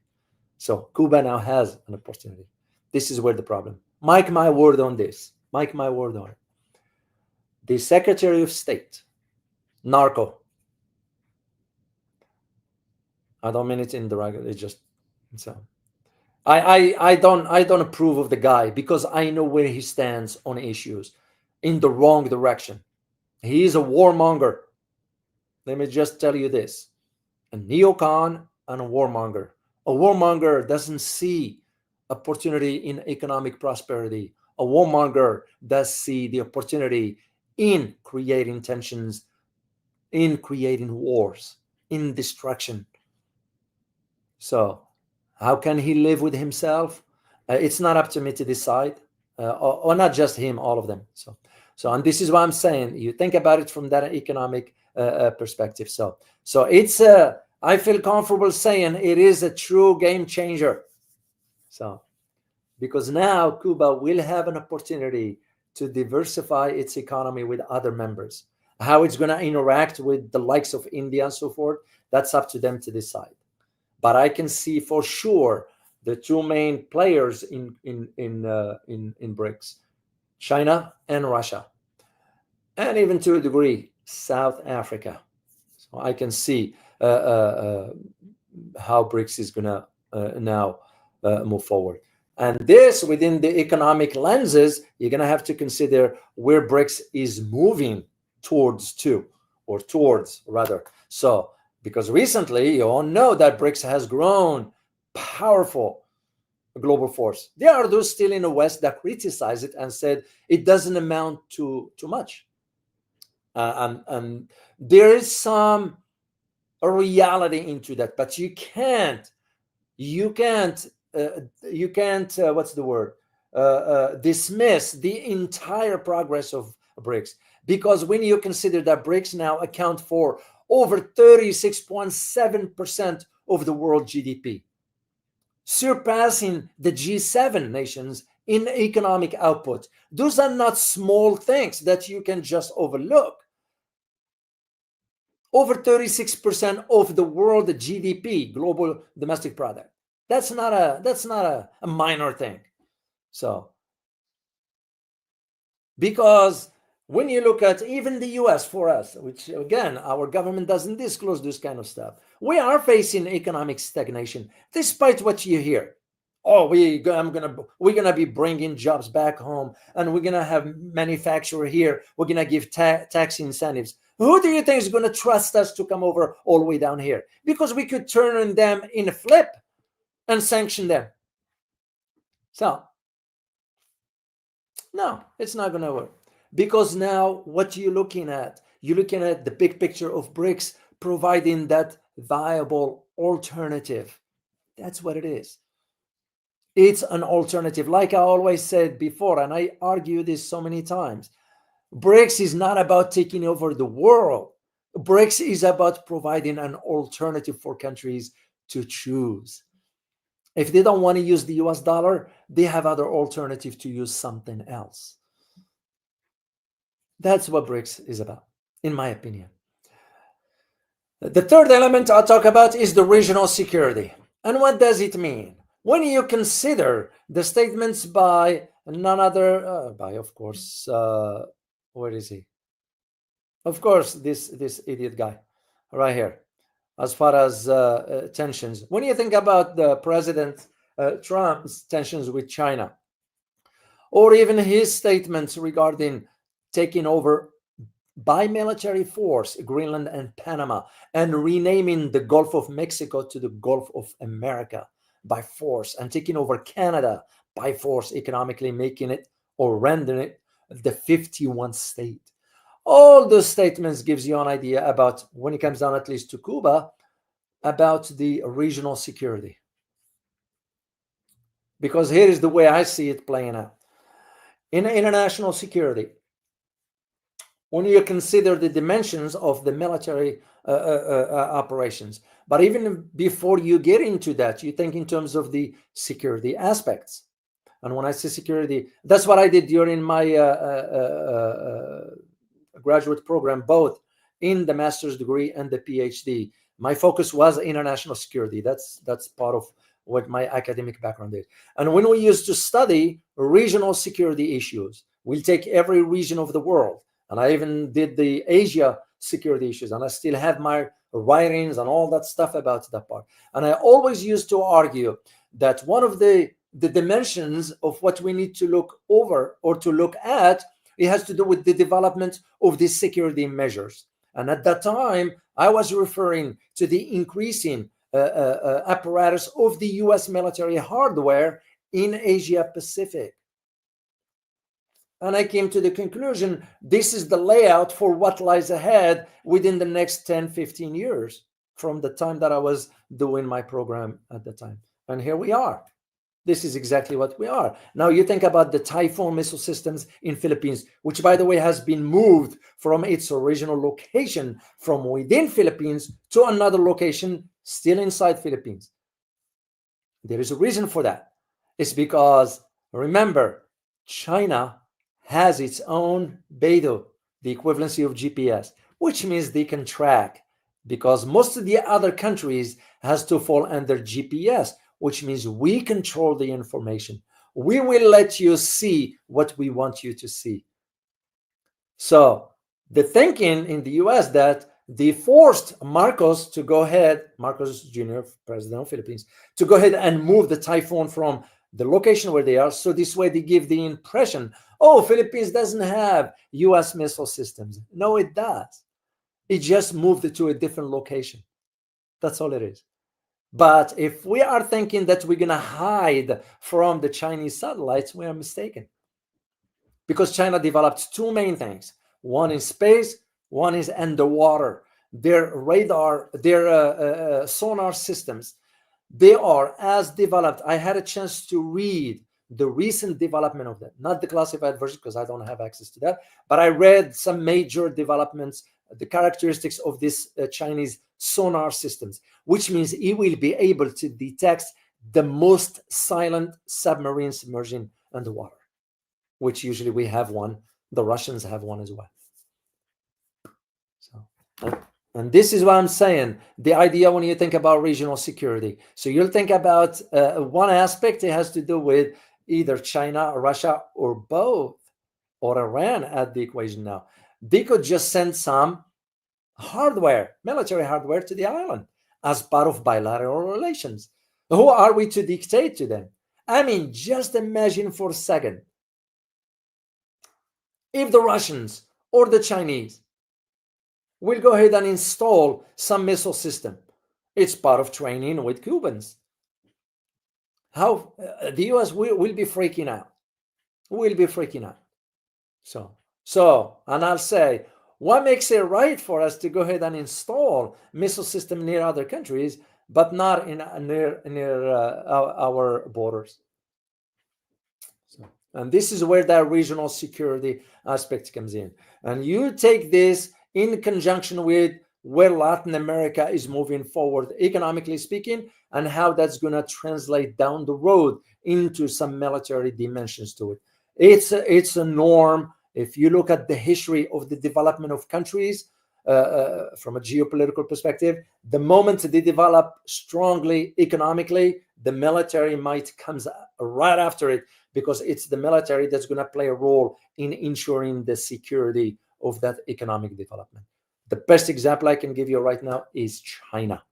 So Cuba now has an opportunity. This is where the problem. Mark my word on this. Mark my word on it. The Secretary of State, narco. I don't mean it in the regular. It's just so. I don't approve of the guy, because I know where he stands on issues in the wrong direction. He is a warmonger. Let me just tell you this: a neocon and a warmonger. A warmonger doesn't see opportunity in economic prosperity. A warmonger does see the opportunity in creating tensions, in creating wars, in destruction. So how can he live with himself? It's not up to me to decide, or not just him, all of them. So and this is why I'm saying, you think about it from that economic perspective. So it's I feel comfortable saying it is a true game changer. So because now Cuba will have an opportunity to diversify its economy with other members. How it's going to interact with the likes of India and so forth, that's up to them to decide. But I can see for sure the two main players in BRICS, China and Russia, and even to a degree South Africa. So I can see how BRICS is going to now move forward. And this, within the economic lenses, you're going to have to consider where BRICS is moving towards rather. So, because recently, you all know that BRICS has grown powerful global force. There are those still in the West that criticize it and said it doesn't amount to much. And there is some reality into that, but you can't what's the word, dismiss the entire progress of BRICS, because when you consider that BRICS now account for over 36.7% of the world GDP, surpassing the G7 nations in economic output. Those are not small things that you can just overlook. Over 36% of the world GDP, global domestic product. That's not a minor thing. So, because when you look at even the US, for us, which again, our government doesn't disclose this kind of stuff, we are facing economic stagnation, despite what you hear. Oh, we're gonna be bringing jobs back home, and we're gonna have manufacturer here. We're gonna give tax incentives. Who do you think is gonna trust us to come over all the way down here? Because we could turn them in a flip and sanction them. So No, it's not going to work. Because now what you're looking at, the big picture of BRICS providing that viable alternative. That's what it is. It's an alternative. Like I always said before, and I argue this so many times, BRICS is not about taking over the world. BRICS is about providing an alternative for countries to choose. If they don't want to use the US dollar, they have other alternatives to use something else. That's what BRICS is about, in my opinion. The third element I'll talk about is the regional security. And what does it mean? When you consider the statements by none other, of course, where is he? Of course, this idiot guy right here. As far as tensions, when you think about the President Trump's tensions with China, or even his statements regarding taking over by military force Greenland and Panama and renaming the Gulf of Mexico to the Gulf of America by force, and taking over Canada by force, economically making it or rendering it the 51st state. All those statements gives you an idea about, when it comes down at least to Cuba, about the regional security. Because here is the way I see it playing out. In international security, when you consider the dimensions of the military operations, but even before you get into that, you think in terms of the security aspects. And when I say security, that's what I did during my graduate program, both in the master's degree and the PhD. My focus was international security. That's part of what my academic background is. And when we used to study regional security issues, we'll take every region of the world. And I even did the Asia security issues, and I still have my writings and all that stuff about that part. And I always used to argue that one of the dimensions of what we need to look over or to look at, it has to do with the development of the security measures. And at that time, I was referring to the increasing apparatus of the US military hardware in Asia Pacific. And I came to the conclusion, this is the layout for what lies ahead within the next 10, 15 years from the time that I was doing my program at the time. And here we are. This is exactly what we are. Now you think about the Typhoon missile systems in Philippines, which, by the way, has been moved from its original location from within Philippines to another location still inside Philippines. There is a reason for that. It's because, remember, China has its own Beidou, the equivalency of GPS, which means they can track, because most of the other countries has to fall under GPS, which means we control the information. We will let you see what we want you to see. So the thinking in the US that they forced Marcos to go ahead, Marcos Jr., President of Philippines, to go ahead and move the Typhoon from the location where they are. So this way they give the impression, oh, Philippines doesn't have US missile systems. No, it does. It just moved it to a different location. That's all it is. But if we are thinking that we're going to hide from the Chinese satellites, we are mistaken. Because China developed two main things. One is space, one is underwater. Their radar, their sonar systems, they are as developed. I had a chance to read the recent development of that, not the classified version because I don't have access to that, but I read some major developments, the characteristics of this Chinese sonar systems, which means it will be able to detect the most silent submarine submerging underwater, which usually we have one. The Russians have one as well. So, and this is what I'm saying, the idea when you think about regional security. So you'll think about one aspect, it has to do with either China, or Russia, or both, or Iran at the equation now. They could just send some hardware, military hardware, to the island as part of bilateral relations. Who are we to dictate to them? I mean, just imagine for a second, if the Russians or the Chinese will go ahead and install some missile system. It's part of training with Cubans. How the US will be freaking out. Will be freaking out. And I'll say, what makes it right for us to go ahead and install missile system near other countries, but not in near our borders? And this is where that regional security aspect comes in. And you take this in conjunction with where Latin America is moving forward, economically speaking, and how that's going to translate down the road into some military dimensions to it. It's a norm. If you look at the history of the development of countries from a geopolitical perspective, the moment they develop strongly economically, the military might comes right after it, because it's the military that's going to play a role in ensuring the security of that economic development. The best example I can give you right now is China.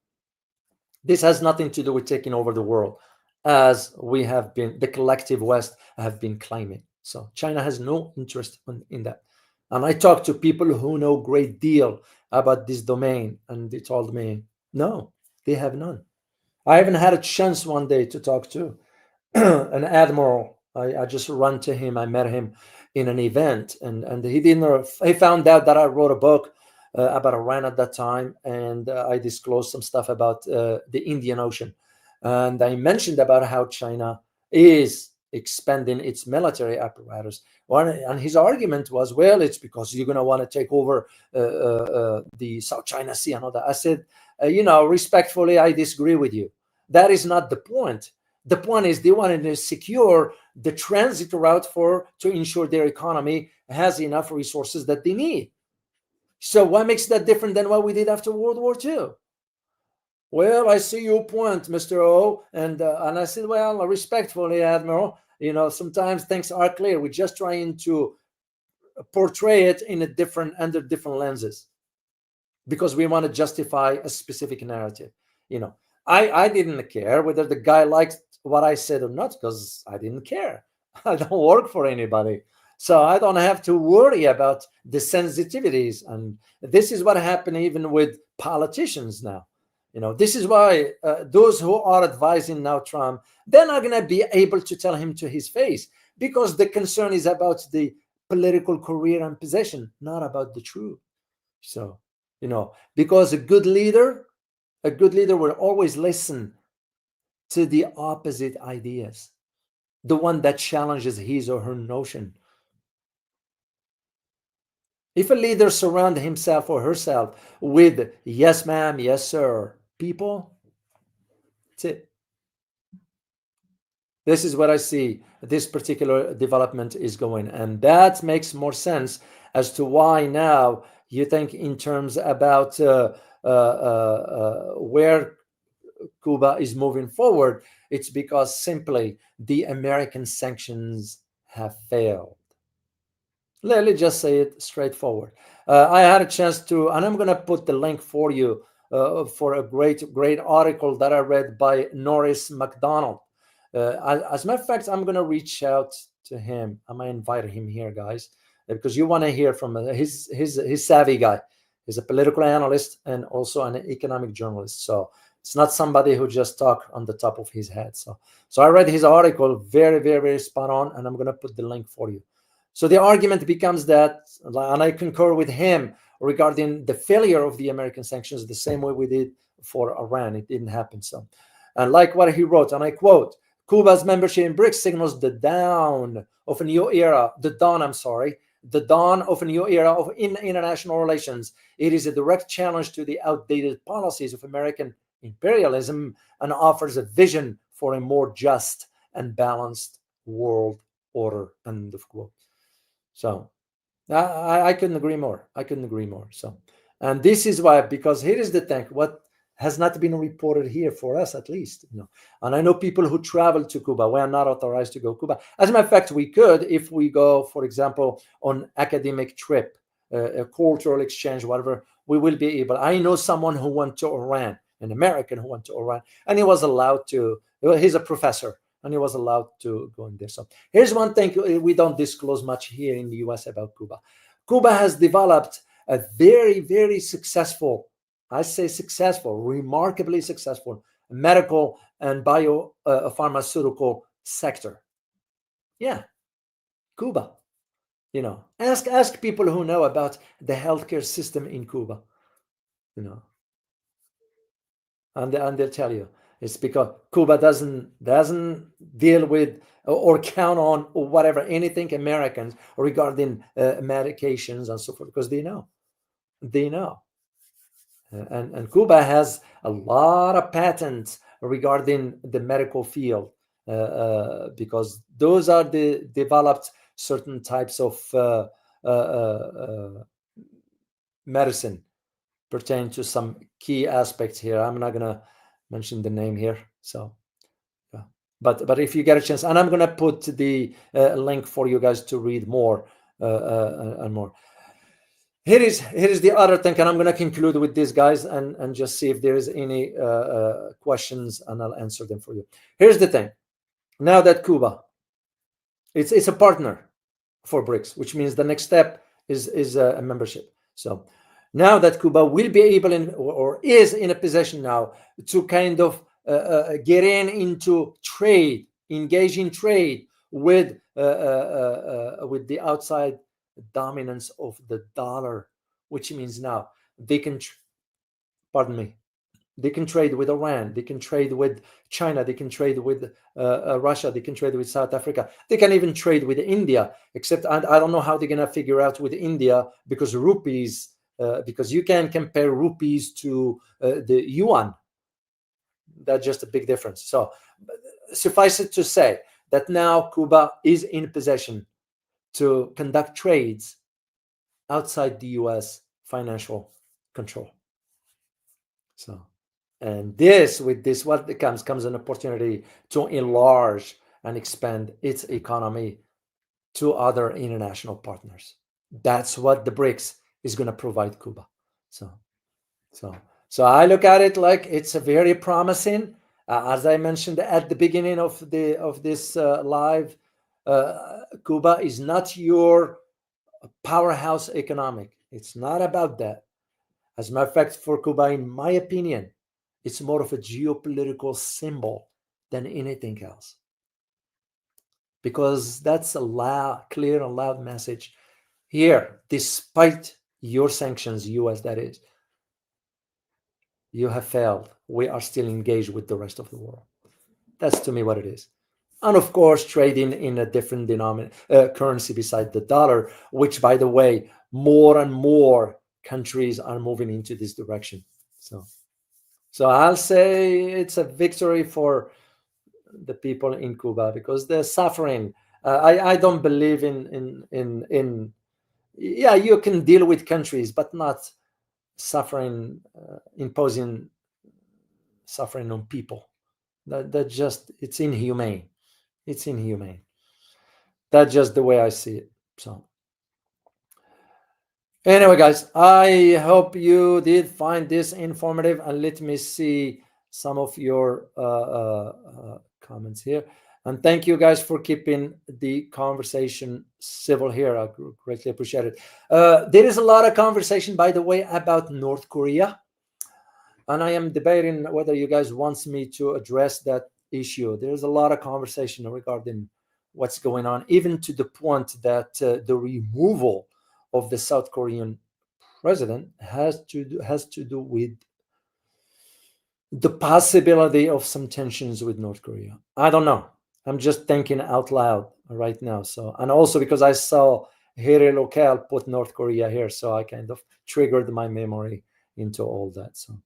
This has nothing to do with taking over the world, as we have been, the collective West have been claiming. So China has no interest in that. And I talked to people who know a great deal about this domain, and they told me, no, they have none. I haven't had a chance one day to talk to an admiral. I just ran to him. I met him in an event, and he didn't. He found out that I wrote a book about Iran at that time, and I disclosed some stuff about the Indian Ocean, and I mentioned about how China is expanding its military apparatus. And his argument was, well, it's because you're going to want to take over the South China Sea and all that. I said, respectfully, I disagree with you. That is not the point. The point is they wanted to secure the transit route to ensure their economy has enough resources that they need. So what makes that different than what we did after World War II? Well, I see your point, Mr. O. And I said, well, respectfully, Admiral, sometimes things are clear. We're just trying to portray it under different lenses, because we want to justify a specific narrative. I didn't care whether the guy liked what I said or not, because I didn't care. I don't work for anybody. So I don't have to worry about the sensitivities. And this is what happened even with politicians now. This is why those who are advising now Trump, they're not going to be able to tell him to his face, because the concern is about the political career and position, not about the truth. So, because a good leader will always listen to the opposite ideas, the one that challenges his or her notion. If a leader surrounds himself or herself with yes ma'am, yes sir people, that's it. This is what I see this particular development is going, and that makes more sense as to why now you think in terms about where Cuba is moving forward. It's because simply the American sanctions have failed. Let me just say it straightforward. I had a chance to, and I'm going to put the link for you for a great article that I read by Norris MacDonald. As a matter of fact, I'm going to reach out to him. I might invite him here, guys, because you want to hear from his savvy guy. He's a political analyst and also an economic journalist. So it's not somebody who just talk on the top of his head. So I read his article, very, very, very spot on, and I'm going to put the link for you. So the argument becomes that, and I concur with him regarding the failure of the American sanctions, the same way we did for Iran. It didn't happen. So, and like what he wrote, and I quote, Cuba's membership in BRICS signals the dawn of a new era, the dawn of a new era in international relations. It is a direct challenge to the outdated policies of American imperialism and offers a vision for a more just and balanced world order. End of quote. So I couldn't agree more. So, and this is why, because here is the thing, what has not been reported here for us, at least, and I know people who travel to Cuba. We are not authorized to go to Cuba. As a matter of fact, we could, if we go, for example, on academic trip, a cultural exchange, whatever, we will be able. I know someone who went to Iran, an American who went to Iran, and he was allowed to, he's a professor, and he was allowed to go in there. So here's one thing we don't disclose much here in the US about Cuba. Cuba has developed a very, very successful, I say successful, remarkably successful medical and biopharmaceutical sector. Yeah, Cuba. Ask people who know about the healthcare system in Cuba, and they'll tell you it's because Cuba doesn't deal with or count on or whatever anything Americans regarding medications and so forth, because they know. And Cuba has a lot of patents regarding the medical field, because those are the developed certain types of medicine pertaining to some key aspects here. I'm not gonna mention the name here, so yeah. But if you get a chance, and I'm gonna put the link for you guys to read more and more. Here is the other thing, and I'm going to conclude with this, guys, and just see if there is any questions, and I'll answer them for you. Here's the thing. Now that Cuba, it's a partner for BRICS, which means the next step is a membership. So now that Cuba will be able or is in a position now to kind of get into trade, engage in trade with the outside dominance of the dollar, which means now they can they can trade with Iran, they can trade with China, they can trade with Russia, they can trade with South Africa, they can even trade with India, except I don't know how they're going to figure out with India, because rupees, because you can compare rupees to the yuan. That's just a big difference. So suffice it to say that now Cuba is in possession to conduct trades outside the US financial control. So, and with this, what comes an opportunity to enlarge and expand its economy to other international partners. That's what the BRICS is going to provide Cuba. So I look at it like it's a very promising. As I mentioned at the beginning of this live, Cuba is not your powerhouse economic. It's not about that. As a matter of fact, for Cuba, in my opinion, it's more of a geopolitical symbol than anything else, because that's a clear and loud message here. Despite your sanctions, US that is, you have failed. We are still engaged with the rest of the world. That's to me what it is. And of course, trading in a different currency beside the dollar, which, by the way, more and more countries are moving into this direction. So I'll say it's a victory for the people in Cuba, because they're suffering. I don't believe in yeah, you can deal with countries, but not suffering, imposing suffering on people. That just, it's inhumane. It's inhumane. That's just the way I see it. So anyway, guys, I hope you did find this informative, and let me see some of your comments here. And thank you guys for keeping the conversation civil here. I greatly appreciate it. There is a lot of conversation, by the way, about North Korea, and I am debating whether you guys want me to address that issue. There's a lot of conversation regarding what's going on, even to the point that the removal of the South Korean president has to do with the possibility of some tensions with North Korea. I don't know. I'm just thinking out loud right now. So, and also because I saw Here Local put North Korea here, so I kind of triggered my memory into all that. So,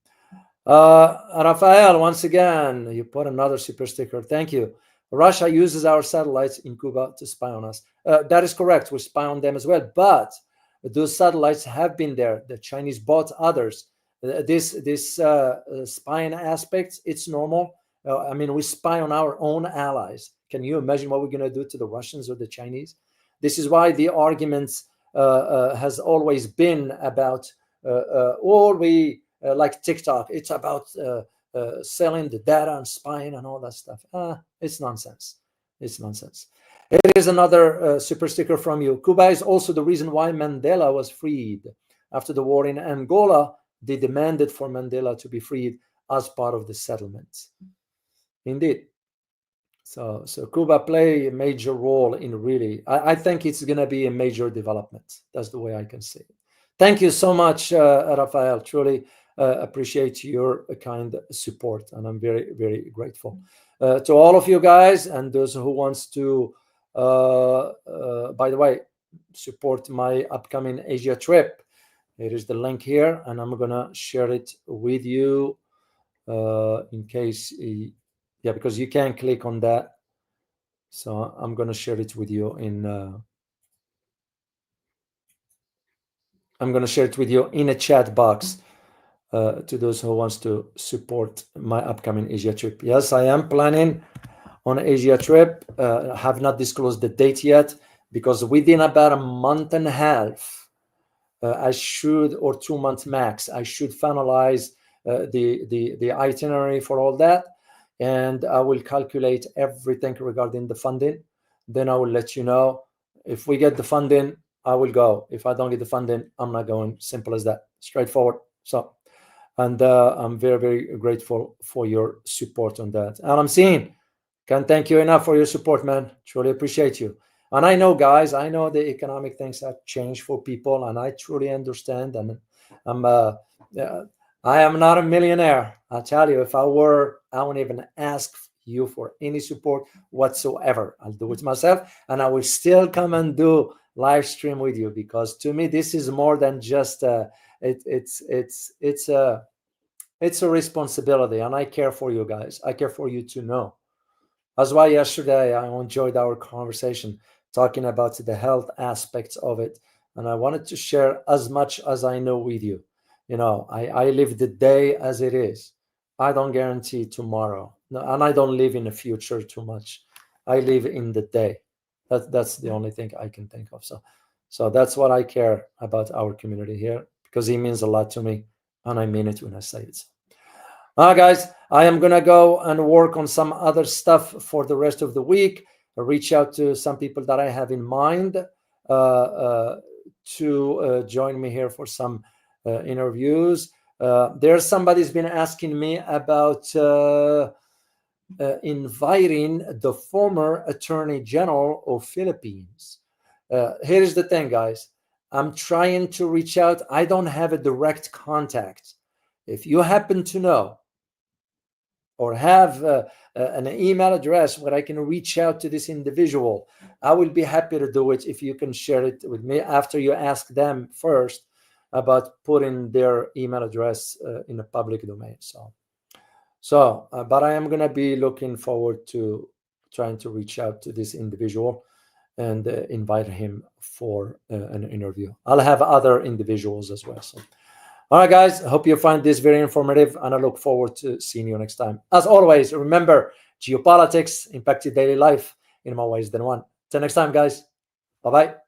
Rafael, once again, you put another super sticker. Thank you. Russia uses our satellites in Cuba to spy on us. That is correct. We spy on them as well. But those satellites have been there. The Chinese bought others. This spying aspect, it's normal. I mean, we spy on our own allies. Can you imagine what we're going to do to the Russians or the Chinese? This is why the arguments has always been about, like TikTok, it's about selling the data and spying and all that stuff. It's nonsense. It's nonsense. Here is another super sticker from you. Cuba is also the reason why Mandela was freed. After the war in Angola, they demanded for Mandela to be freed as part of the settlements. Indeed. So Cuba play a major role in really, I think it's going to be a major development. That's the way I can say it. Thank you so much, Rafael. Truly appreciate your kind support, and I'm very, very grateful to all of you guys and those who wants to, by the way, support my upcoming Asia trip. Here is the link here, and I'm going to share it with you in case, yeah, because you can click on that. So I'm going to share it with you in, I'm going to share it with you in a chat box to those who wants to support my upcoming Asia trip. Yes, I am planning on Asia trip. Have not disclosed the date yet because within about a month and a half, I should, or 2 months max, I should finalize the itinerary for all that, and I will calculate everything regarding the funding. Then I will let you know. If we get the funding, I will go. If I don't get the funding, I'm not going. Simple as that. Straightforward. So, and I'm very, very grateful for your support on that. And I'm seeing, can't thank you enough for your support, man. Truly appreciate you. And I know, guys, I know the economic things have changed for people, and I truly understand. And I am not a millionaire. I'll tell you, if I were, I wouldn't even ask you for any support whatsoever. I'll do it myself, and I will still come and do live stream with you, because to me, this is more than just it's a responsibility, and I care for you guys. I care for you to know. That's why yesterday I enjoyed our conversation talking about the health aspects of it. And I wanted to share as much as I know with you. You know, I live the day as it is. I don't guarantee tomorrow. No, and I don't live in the future too much. I live in the day. That's the only thing I can think of. So that's what I care about our community here, because it means a lot to me. And I mean it when I say it. Guys, I am going to go and work on some other stuff for the rest of the week. I'll reach out to some people that I have in mind to join me here for some interviews. There's somebody's been asking me about inviting the former Attorney General of Philippines. Here's the thing, guys. I'm trying to reach out. I don't have a direct contact. If you happen to know or have an email address where I can reach out to this individual, I will be happy to do it if you can share it with me after you ask them first about putting their email address in a public domain. But I am going to be looking forward to trying to reach out to this individual and invite him for an interview. I'll have other individuals as well. So. All right, guys, I hope you find this very informative, and I look forward to seeing you next time. As always, remember, geopolitics impact your daily life in more ways than one. Till next time, guys. Bye-bye.